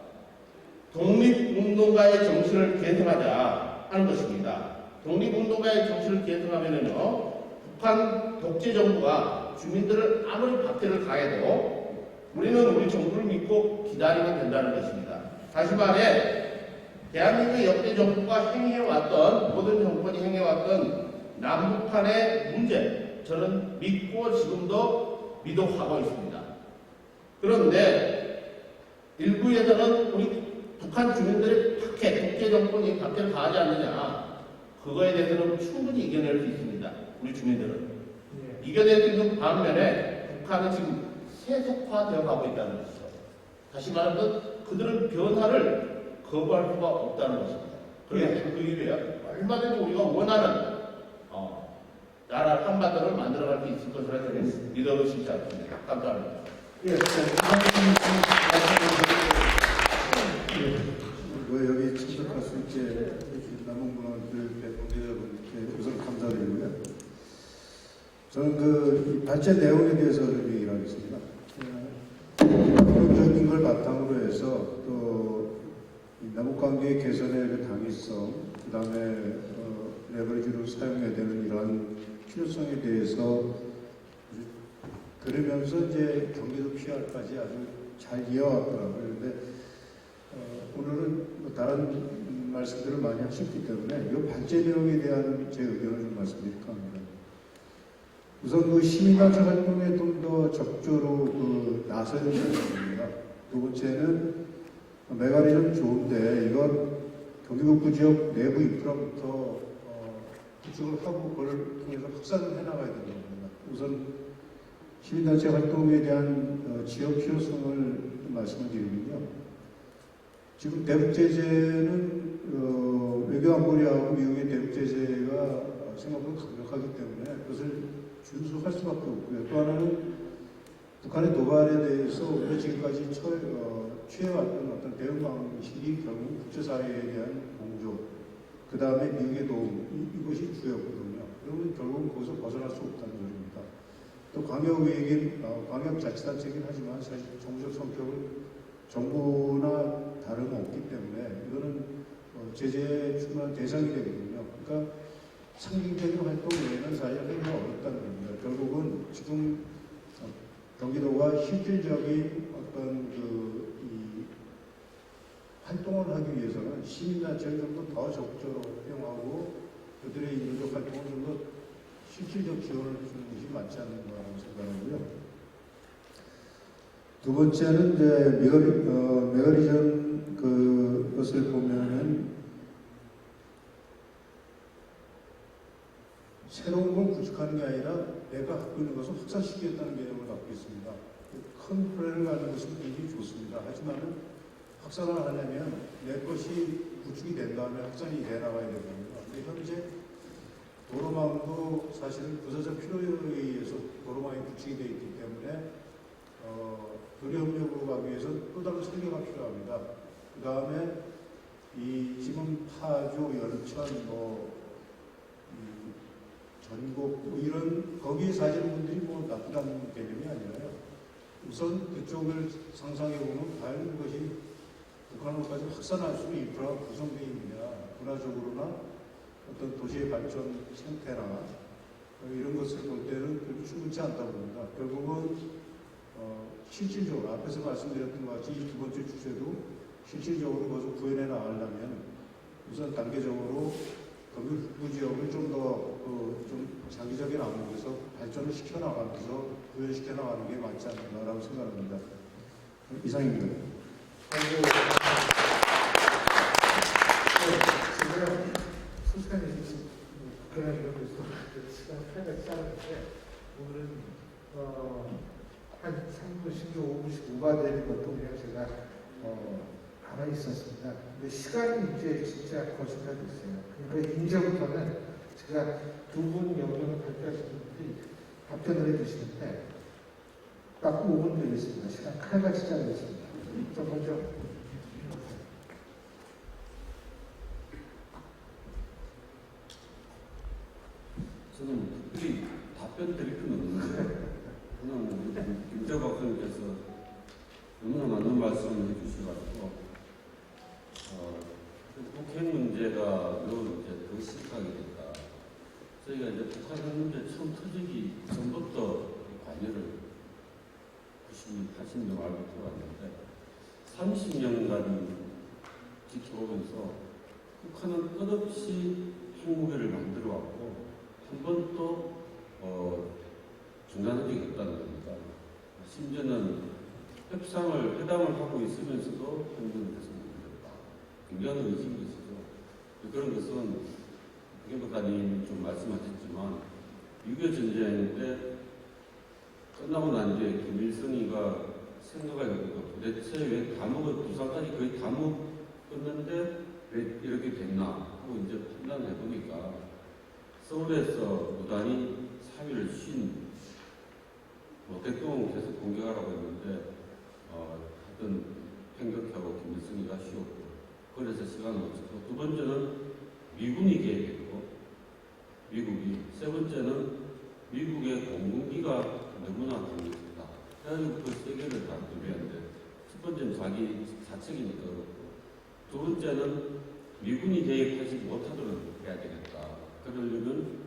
Speaker 6: 독립운동가의 정신을 계승하자 하는 것입니다. 독립운동가의 정신을 계승하면은요, 북한 독재정부가 주민들을 아무리 박해를 가해도 우리는 우리 정부를 믿고 기다리면 된다는 것입니다. 다시 말해, 대한민국 역대 정부가 행해왔던 모든 정권이 행해왔던 남북한의 문제 저는 믿고 지금도 믿어가고 있습니다. 그런데 일부에서는 우리 북한 주민들이 독재 정권이 밖에 가지 않느냐 그거에 대해서는 충분히 이겨낼 수 있습니다. 우리 주민들은 이겨낼 수 있는 반면에 북한은 지금 세속화되어 가고 있다는 것이죠. 다시 말하면 그들은 변화를 거부할 수가 없다는 것입니다. 그래서 그 이유에 얼마든지 우리가 원하는 나라 한반도를 만들어갈 수 있을 것이라 저는 믿어 의심치 않습니다. 감사합니다.
Speaker 7: 여기 참석할 수 있게 남은 분들 관계자분께 우선 감사드리고요. 저는 이 발제 내용에 대해서 좀 얘기를 하겠습니다. 기본적인 걸 바탕으로 해서 또 남북관계 개선의 당위성, 그 다음에 레버리지로 사용해야 되는 이러한 필요성에 대해서 그러면서 이제 경계도 피할까지 아주 잘 이어왔더라고요. 그런데 오늘은 뭐 다른 말씀들을 많이 하셨기 때문에 이 발제 내용에 대한 제 의견을 좀 말씀드릴까 합니다. 우선 그 시민단체 활동에 좀 더 적극적으로 나서야 된다는 겁니다. 두 번째는 메가리는 좋은데 이건 경기북부 지역 내부 인프라부터 구축을 하고 그걸 통해서 확산을 해나가야 된다고 합니다. 우선 시민단체 활동에 대한 지역 필요성을 말씀을 드리면요. 지금 대북제재는 외교안보리하고 미국의 대북제재가 생각보다 강력하기 때문에 그것을 준수할 수밖에 없고요. 또 하나는 북한의 도발에 대해서 우리가 지금까지 취해왔던 어떤 대응 방식이 결국 국제사회에 대한 공조, 그 다음에 미국의 도움, 이것이 주였거든요. 그러면 결국은 거기서 벗어날 수 없다는 소리입니다. 또 광역자치단체이긴 하지만 사실 정부적 성격은 정부나 다름없기 때문에 이거는 제재에 충분한 대상이 되거든요. 그러니까 상징적인 활동 외에는 사실 하기가 어렵다는 겁니다. 결국은 지금 경기도가 실질적인 어떤 이 활동을 하기 위해서는 시민단체를 좀 더 적극적으로 활용하고 그들의 인도적 활동을 좀 더 실질적 지원을 주는 것이 맞지 않는가라고 생각하고요. 두 번째는 이제 메가리전 그것을 보면은 새로운 걸 구축하는 게 아니라 내가 갖고 있는 것을 확산시키겠다는 개념을 갖고 있습니다. 큰 플랜을 가는 것은 굉장히 좋습니다. 하지만 확산을 하려면 내 것이 구축이 된 다음에 확산이 돼 나가야 됩니다. 근데 현재 도로망도 사실은 부서적 필요에 의해서 도로망이 구축이 되어 있기 때문에 교류협력으로 가기 위해서 또 다른 설계가 필요합니다. 그 다음에 지금 파주, 연천, 전국 이런 거기에 사시는 분들이 나쁘다는 개념이 아니라요. 우선 그쪽을 상상해 보면 과연 그것이 북한으로까지 확산할 수 있는 인프라가 구성되어 있느냐, 문화적으로나 어떤 도시의 발전 상태나 이런 것을 볼 때는 그렇게 충분치 않다고 봅니다. 결국은 실질적으로 앞에서 말씀드렸던 것 같이 이 두 번째 주제도 실질적으로 그것을 구현해 나가려면 우선 단계적으로 경기북부 지역을 좀 더 좀 장기적인 안목에서 발전을 시켜나가면서 구현시켜 나가는 게 맞지 않는가라고 생각합니다. 이상입니다.
Speaker 1: 지금 소시간이 북한을 이러고 있어서 시간 차이가 짧은데 오늘은 한 3부씩 5부씩 오바되는 것도 그냥 제가 가만히 있었습니다. 근데 시간이 이제 진짜 거짓말이 있어요. 그러니까 이제부터는 제가 두 분 영역을 발표하시는 분들이 답변을 해주시는데 딱 5분 되겠습니다. 시간 칼같이 짜겠습니다. 자, 먼저.
Speaker 2: 저는 특별히 답변 드릴 필요는 없는데 그냥 김재 박사님께서 너무나 맞는 말씀을 해주셔가지고 북핵 문제가 매우 이제 더 심각하게 됐다. 저희가 이제 북한 문제 처음 터지기 전부터 관여를 80년 말부터 왔는데 30년간 지켜온 들어오면서 북한은 끝없이 핵무기를 만들어 왔고 한 번도 중단한 적이 없다는 겁니다. 심지어는 회담을 하고 있으면서도 행동돼서 문제다. 굉장히 의심이 있어요. 그런 것은 국회의원님 좀 말씀하셨지만 6.25 전쟁 때 끝나고 난 뒤에 김일성이가 생각을 해보고 도대체 왜 부산까지 거의 다 먹었는데 왜 이렇게 됐나 하고 이제 판단을 해보니까 서울에서 무단히 3일을 쉰 대통령 계속 공격하라고 했는데 어떤 행격하고 김일성이가 쉬었고 그래서 시간을 놓쳤고 두 번째는 미군이 개입했고 미국이 세 번째는 미국의 공군기가 너무나 강력했다. 그래가지고 그 세 개를 다 준비했는데 첫 번째는 자기 자책이니까 그렇고 두 번째는 미군이 개입하지 못하도록 해야 되겠다. 그러려면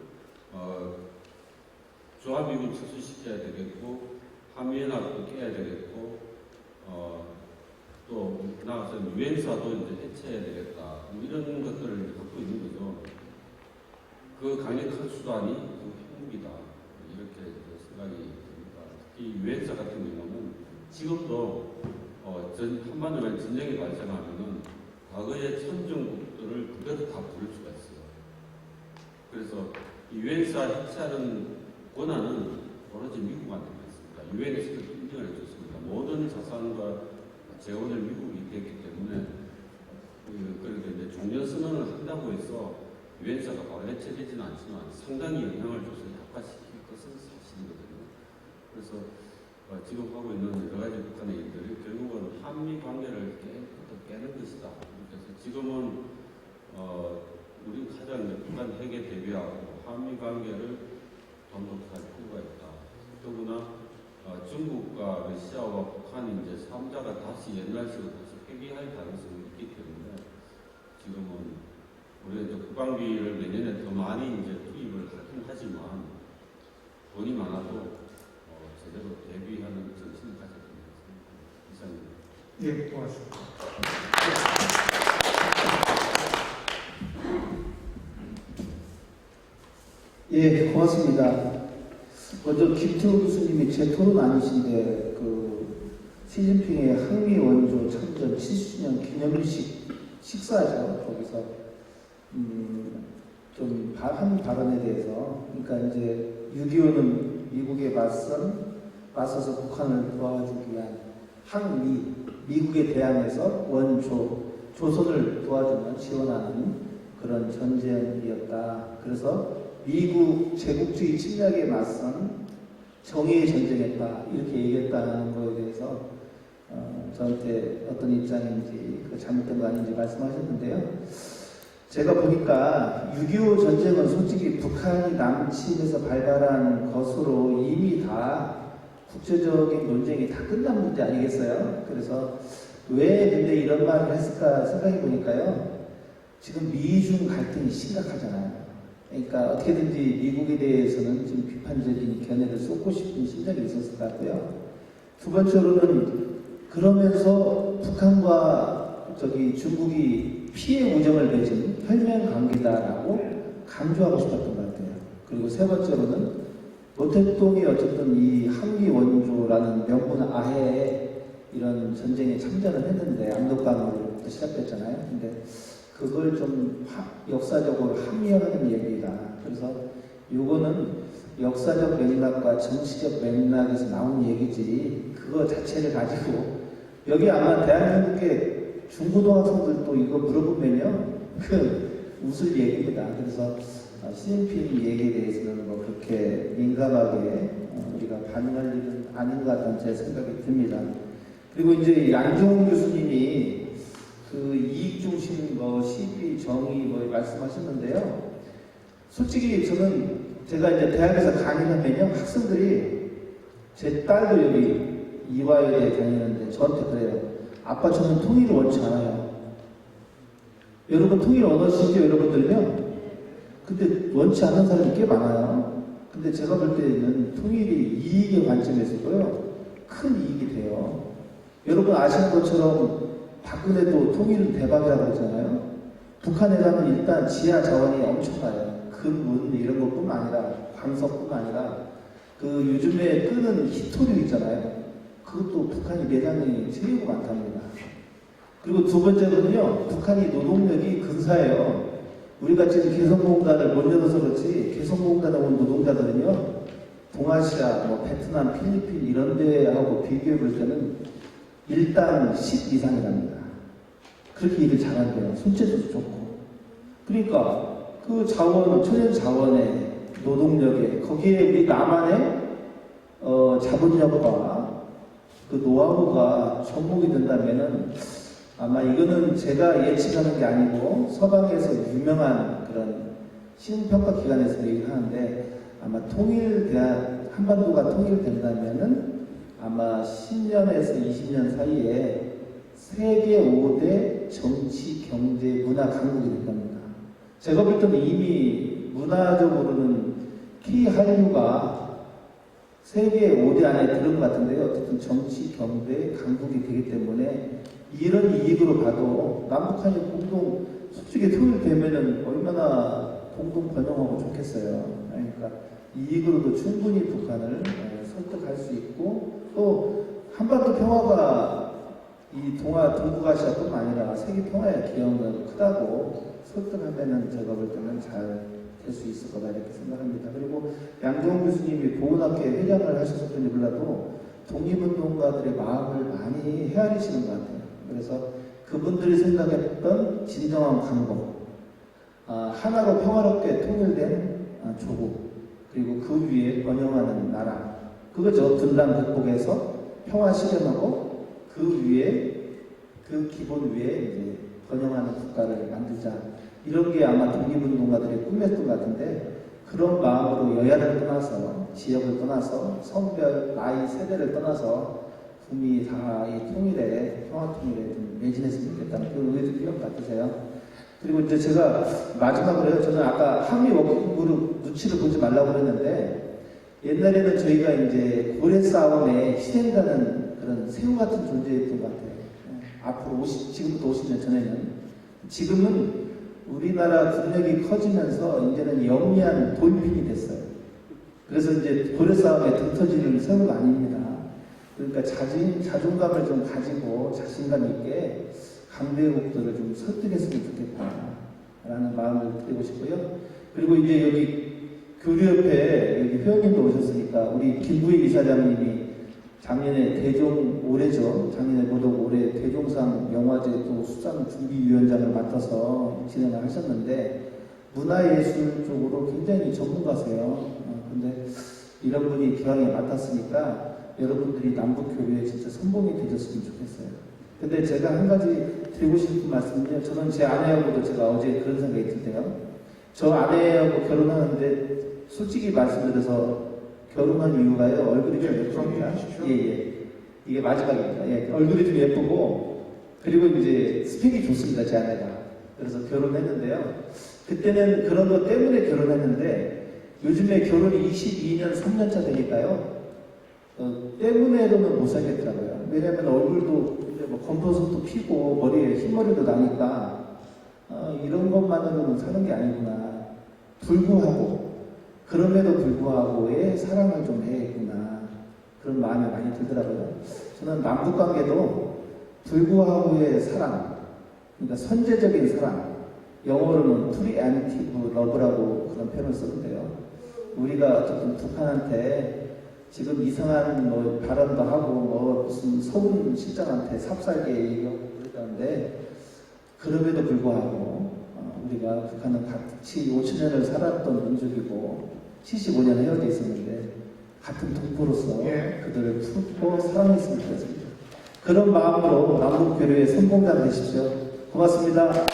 Speaker 2: 조합미군 철수시켜야 되겠고 한미연합도 깨야 되겠고 또 나아가서 유엔사도 이제 해체해야 되겠다. 이런 것들을 갖고 있는 거죠. 그 강력한 수단이 그 핵무기다. 이렇게 생각이 듭니다. 특히 유엔사 같은 경우는 지금도 한반도에 전쟁이 발생하면은 과거의 천정국들을 그대로 다 부를 수가 있어요. 그래서 유엔사 해체하는 권한은 오로지 미국한테 있습니다. 유엔에서도 인정을 해줬습니다. 모든 자산과 재원을 미국이 됐기 때문에 그렇게 이제 종전 선언을 한다고 해서 유엔사가 바로 해체되지는 않지만 상당히 영향을 줘서 약화시킬 것은 사실이거든요. 그래서 지금 하고 있는 여러 가지 북한의 일들이 결국은 한미 관계를 깨는 것이다. 그래서 지금은 우리 가장 북한 핵에 대비하고 한미 관계를 돈독할 필요가 있다. 더구나 중국과 러시아와 북한이 이제 3자가 다시 옛날식으로 다시 회귀할 가능성이 있기 때문에 지금은 우리가 이제 국방비를 내년에 더 많이 이제 투입을 하긴 하지만 돈이 많아도 제대로 대비하는 정신을 가져야 됩니다. 이상입니다.
Speaker 1: 예, 고맙습니다.
Speaker 3: 예, 고맙습니다. 먼저 김태우 교수님이 제 토론 아니신데 시진핑의 항미 원조 참전 70주년 기념식 식사죠. 거기서 좀 한 발언에 대해서 그러니까 이제 6.25는 미국에 맞서서 북한을 도와주기 위한 항미 미국에 대항해서 조선을 도와주는 지원하는 그런 전쟁이었다. 그래서 미국 제국주의 침략에 맞선 정의의 전쟁했다 이렇게 얘기했다는 거에 대해서 저한테 어떤 입장인지 잘못된 거 아닌지 말씀하셨는데요. 제가 보니까 6.25 전쟁은 솔직히 북한이 남침에서 발발한 것으로 이미 다 국제적인 논쟁이 다 끝난 문제 아니겠어요? 그래서 왜 근데 이런 말을 했을까 생각해 보니까요. 지금 미중 갈등이 심각하잖아요. 그러니까 어떻게든지 미국에 대해서는 좀 비판적인 견해를 쏟고 싶은 심정이 있었을 것 같고요. 두 번째로는 그러면서 북한과 중국이 피해 우정을 맺은 혈맹 관계다라고 강조하고 싶었던 것 같아요. 그리고 세 번째로는 노태동이 어쨌든 이 항미 원조라는 명분 아래에 이런 전쟁에 참전을 했는데 압록강으로부터 시작됐잖아요. 근데 그걸 좀 역사적으로 합리화하는 얘기다. 그래서 요거는 역사적 맥락과 정치적 맥락에서 나온 얘기지 그거 자체를 가지고 여기 아마 대한민국의 중고등학생들도 이거 물어보면요 웃을 얘기입니다. 그래서 시진핑 얘기에 대해서는 뭐 그렇게 민감하게 우리가 반응할 일은 아닌 것 같다는 제 생각이 듭니다. 그리고 이제 양정훈 교수님이 이익중심 시비 정의 말씀하셨는데요. 솔직히 제가 이제 대학에서 강의를 하면요 학생들이 제 딸도 여기 이화여대에 다니는데 저한테 그래요. 아빠 저는 통일을 원치 않아요. 여러분 통일 원하시죠 여러분들요? 근데 원치 않는 사람이 꽤 많아요. 근데 제가 볼 때는 통일이 이익의 관점에서도요 큰 이익이 돼요. 여러분 아시는 것처럼 박근혜도 통일 대박이라고 그러잖아요. 북한에 가면 일단 지하 자원이 엄청나요. 금문 이런 것뿐만 아니라 광석뿐만 아니라 그 요즘에 뜨는 히토류 있잖아요. 그것도 북한이 매장이 제일 많답니다. 그리고 두 번째로는요, 북한이 노동력이 근사해요. 우리가 지금 개성공단을 못 열어서 그렇지, 개성공단에 온 노동자들은요, 동아시아, 뭐 베트남, 필리핀 이런 데하고 비교해 볼 때는 일당 10 이상이랍니다. 그렇게 일을 잘한대요. 손재주도 좋고. 그러니까 그 자원, 천연 자원의 노동력에 거기에 우리 남한의 자본력과 그 노하우가 접목이 된다면은 아마 이거는 제가 예측하는 게 아니고 서방에서 유명한 그런 시민평가기관에서 얘기를 하는데 아마 한반도가 통일된다면은 아마 10년에서 20년 사이에 세계 5대 정치, 경제, 문화 강국이 될 겁니다. 제가 볼 때는 이미 문화적으로는 K-한류가 세계 5대 안에 들은 것 같은데요. 어쨌든 정치, 경제, 강국이 되기 때문에 이런 이익으로 봐도 남북한이 공동, 솔직히 통일되면은 얼마나 공동 번영하고 좋겠어요. 그러니까 이익으로도 충분히 북한을 설득할 수 있고 또 한반도 평화가 이 동북아시아뿐만 아니라 세계 평화에 기여가 크다고 설득하면은 제가 볼 때는 잘 될 수 있을 거다 이렇게 생각합니다. 그리고 양정훈 교수님이 보훈학회 회장을 하셨을지 몰라도 독립운동가들의 마음을 많이 헤아리시는 것 같아요. 그래서 그분들이 생각했던 진정한 강국, 하나로 평화롭게 통일된 조국, 그리고 그 위에 번영하는 나라, 그거죠. 분단 극복해서 평화 실현하고 그 위에 그 기본 위에 이제 번영하는 국가를 만들자. 이런 게 아마 독립운동가들의 꿈이었던 것 같은데 그런 마음으로 여야를 떠나서 지역을 떠나서 성별, 나이, 세대를 떠나서 국민이 다 이 통일에 평화 통일에 좀 매진했으면 좋겠다는 그런 의지도 필요한 것 같으세요. 그리고 이제 제가 마지막으로요. 저는 아까 한미 워킹그룹 눈치를 보지 말라고 그랬는데 옛날에는 저희가 이제 고래 싸움에 희생자는 그런 새우 같은 존재였던 것 같아요. 앞으로 지금부터 50년 전에는 지금은 우리나라 국력이 커지면서 이제는 영리한 돌핀이 됐어요. 그래서 이제 고래 싸움에 등 터지는 새우가 아닙니다. 그러니까 자존감을 좀 가지고 자신감 있게 강대국들을 좀 설득했으면 좋겠다라는 마음을 드리고 싶고요. 그리고 이제 여기 교류협회 여기 회원님도 오셨으니까 우리 김부희 이사장님이 작년에 올해죠. 작년에 모두 올해 대종상 영화제 또 수상 준비위원장을 맡아서 진행을 하셨는데 문화예술 쪽으로 굉장히 전문가세요. 근데 이런 분이 기왕에 맡았으니까 여러분들이 남북 교류에 진짜 선봉이 되셨으면 좋겠어요. 근데 제가 한 가지 드리고 싶은 말씀은요. 저는 제 아내하고도 제가 어제 그런 생각이 든데요. 저 아내하고 결혼하는데 솔직히 말씀드려서 결혼한 이유가요. 얼굴이 좀 예쁩니다. 예. 이게 마지막입니다. 예. 얼굴이 좀 예쁘고 그리고 이제 스펙이 좋습니다. 제 아내가. 그래서 결혼했는데요. 그때는 그런 것 때문에 결혼했는데 요즘에 결혼이 22년 3년차 되니까요. 때문에로는 못 살겠더라고요. 왜냐면 얼굴도 이제 뭐 검도색도 피고 머리에 흰머리도 나니까 이런 것만으로는 사는 게 아니구나. 그럼에도 불구하고의 사랑을 좀 해야겠구나. 그런 마음이 많이 들더라고요. 저는 남북관계도 불구하고의 사랑, 그러니까 선제적인 사랑, 영어로는 preemptive love라고 그런 표현을 쓰는데요. 우리가 어쨌든 북한한테 지금 이상한 뭐 발언도 하고 뭐 무슨 서훈 실장한테 삽살게 얘기하고 그랬다는데 그럼에도 불구하고 우리가 북한은 같이 5천년을 살았던 민족이고 75년 헤어져 있었는데 같은 동포로서 그들을 품고 사랑했으면 좋겠습니다. 그런 마음으로 남북교류의 선봉자 되십시오. 고맙습니다.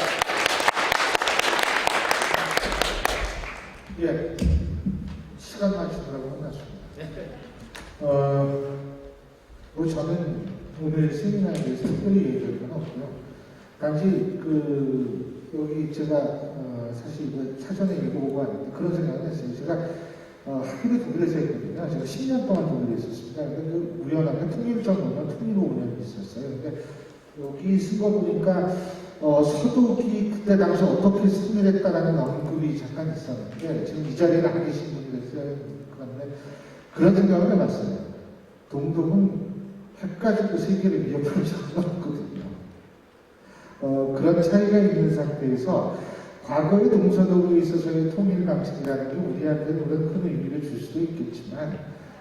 Speaker 1: 예, 시간만 주더라고 혼났습니다. 뭐 저는 오늘 세미나에 대해서 특별히 얘기할 건 없고요. 단지 여기 제가 사실 사전에 읽어보고 왔는데 그런 생각을 했어요. 제가 학교를 독일에서 했거든요. 제가 10년 동안 독일에 있었습니다. 근데 우연하게 통일전 오면 통일로 5년 있었어요. 근데 여기 쓴 거 보니까 서독이 그때 당시 어떻게 승리했다라는 언급이 잠깐 있었는데 지금 이 자리에 안 계신 분이 있어요. 그런데 그런 생각을 해봤어요. 동독은 핵 가지고 세계를 위협할 자가 없거든요. 그런 차이가 있는 상태에서 과거의 동서독에 있어서의 통일 방식이라는 게 우리한테 물론 큰 의미를 줄 수도 있겠지만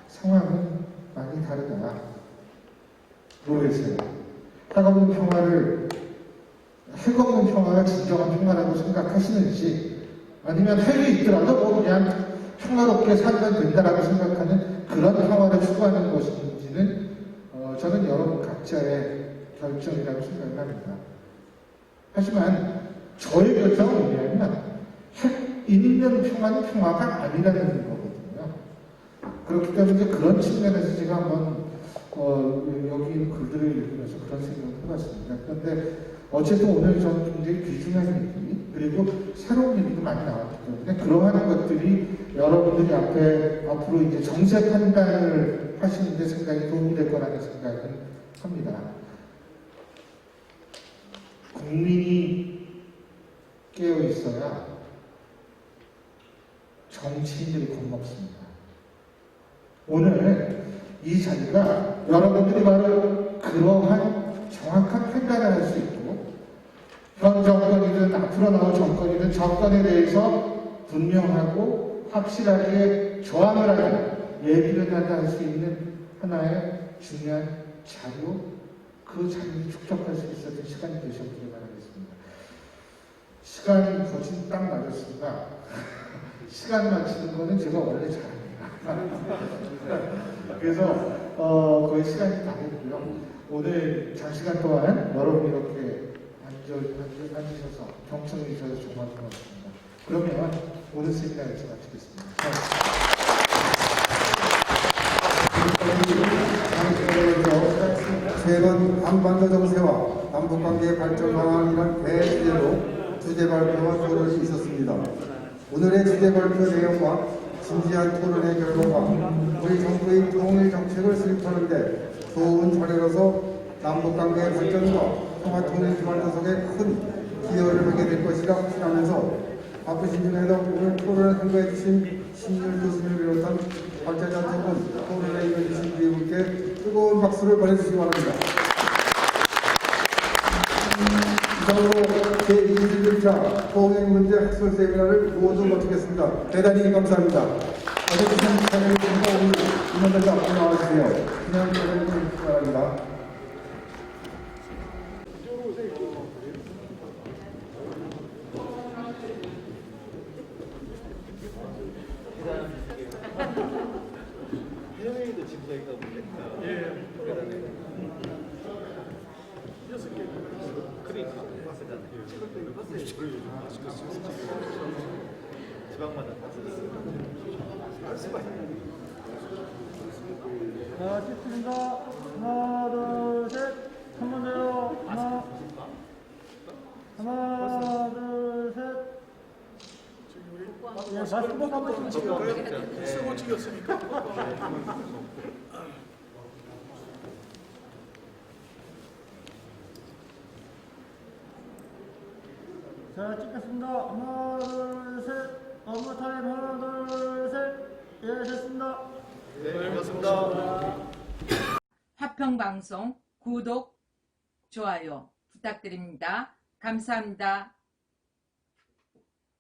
Speaker 1: 상황은 많이 다르다. 모르겠어요. 핵 없는 평화를 핵 없는 평화가 진정한 평화라고 생각하시는지 아니면 핵이 있더라도 뭐 그냥 평화롭게 살면 된다라고 생각하는 그런 평화를 추구하는 것인지는 저는 여러분 각자의 결정이라고 생각을 합니다. 하지만 저의 결정은 뭐냐면 핵 있는 평화는 평화가 아니라는 거거든요. 그렇기 때문에 그런 측면에서 제가 한번 여기 있는 글들을 읽으면서 그런 생각을 해봤습니다. 그런데 어쨌든 오늘 저는 굉장히 귀중한 얘기 그리고 새로운 얘기도 많이 나왔기 때문에 그러한 것들이 여러분들이 앞으로 이제 정세 판단을 하시는 데 상당히 도움이 될 거라는 생각을 합니다. 국민이 깨어 있어야 정치인들이 겁먹습니다. 오늘 이 자리가 여러분들이 바로 그러한 정확한 판단을 할 수 있고 현 정권이든 앞으로 나올 정권이든 정권에 대해서 분명하고 확실하게 저항을 하고 얘기를 할 수 있는 하나의 중요한 자료, 그 자료를 축적할 수 있었던 시간이 되셨기를 바라겠습니다. 시간이 거진 딱 맞았습니다. 시간 맞추는 거는 제가 원래 잘합니다. 그래서 거의 시간이 다 됐고요. 오늘 장시간 동안 여러분이 이렇게 앉으셔서 경청해 주셔서 정말 고맙습니다. 그러면 오늘 세미나 여기서 마치겠습니다.
Speaker 8: 최근 한반도 정세와 남북관계 발전 방안이란 대주제로 주제 발표와 토론이 있었습니다. 오늘의 주제 발표 내용과 진지한 토론의 결과가 우리 정부의 통일 정책을 수립하는 데 좋은 자료로서 남북관계 발전과 평화통일 기반 구석에 큰 기여를 하게 될 것이라 확신하면서 바쁘신 중에도 오늘 토론에 참가해 주신 신율 교수님을 비롯한 발제자 두 분, 토론에 임해주신 네 분께 뜨거운 박수를 보내주시기 바랍니다. 이상으로 제21차 통일문제 학술 세미나를 모두 마치겠습니다. 대단히 감사합니다. 어제주신 차장님과 오늘 임원들도 앞으로 나와주세요. 그냥 차장님 바랍니다.
Speaker 5: 자, 찍습니다. 하나, 둘, 셋. 한 번 더요. 하나, 둘, 셋. 예, 마스크 꼭 한번 쓰고.
Speaker 1: 쓰고 찍었으니까.
Speaker 5: 자, 찍겠습니다. 하나, 둘, 셋. 업무 타임 하나, 둘, 셋. 예, 됐습니다.
Speaker 6: 네, 고맙습니다.
Speaker 9: 화평방송 구독, 좋아요 부탁드립니다. 감사합니다.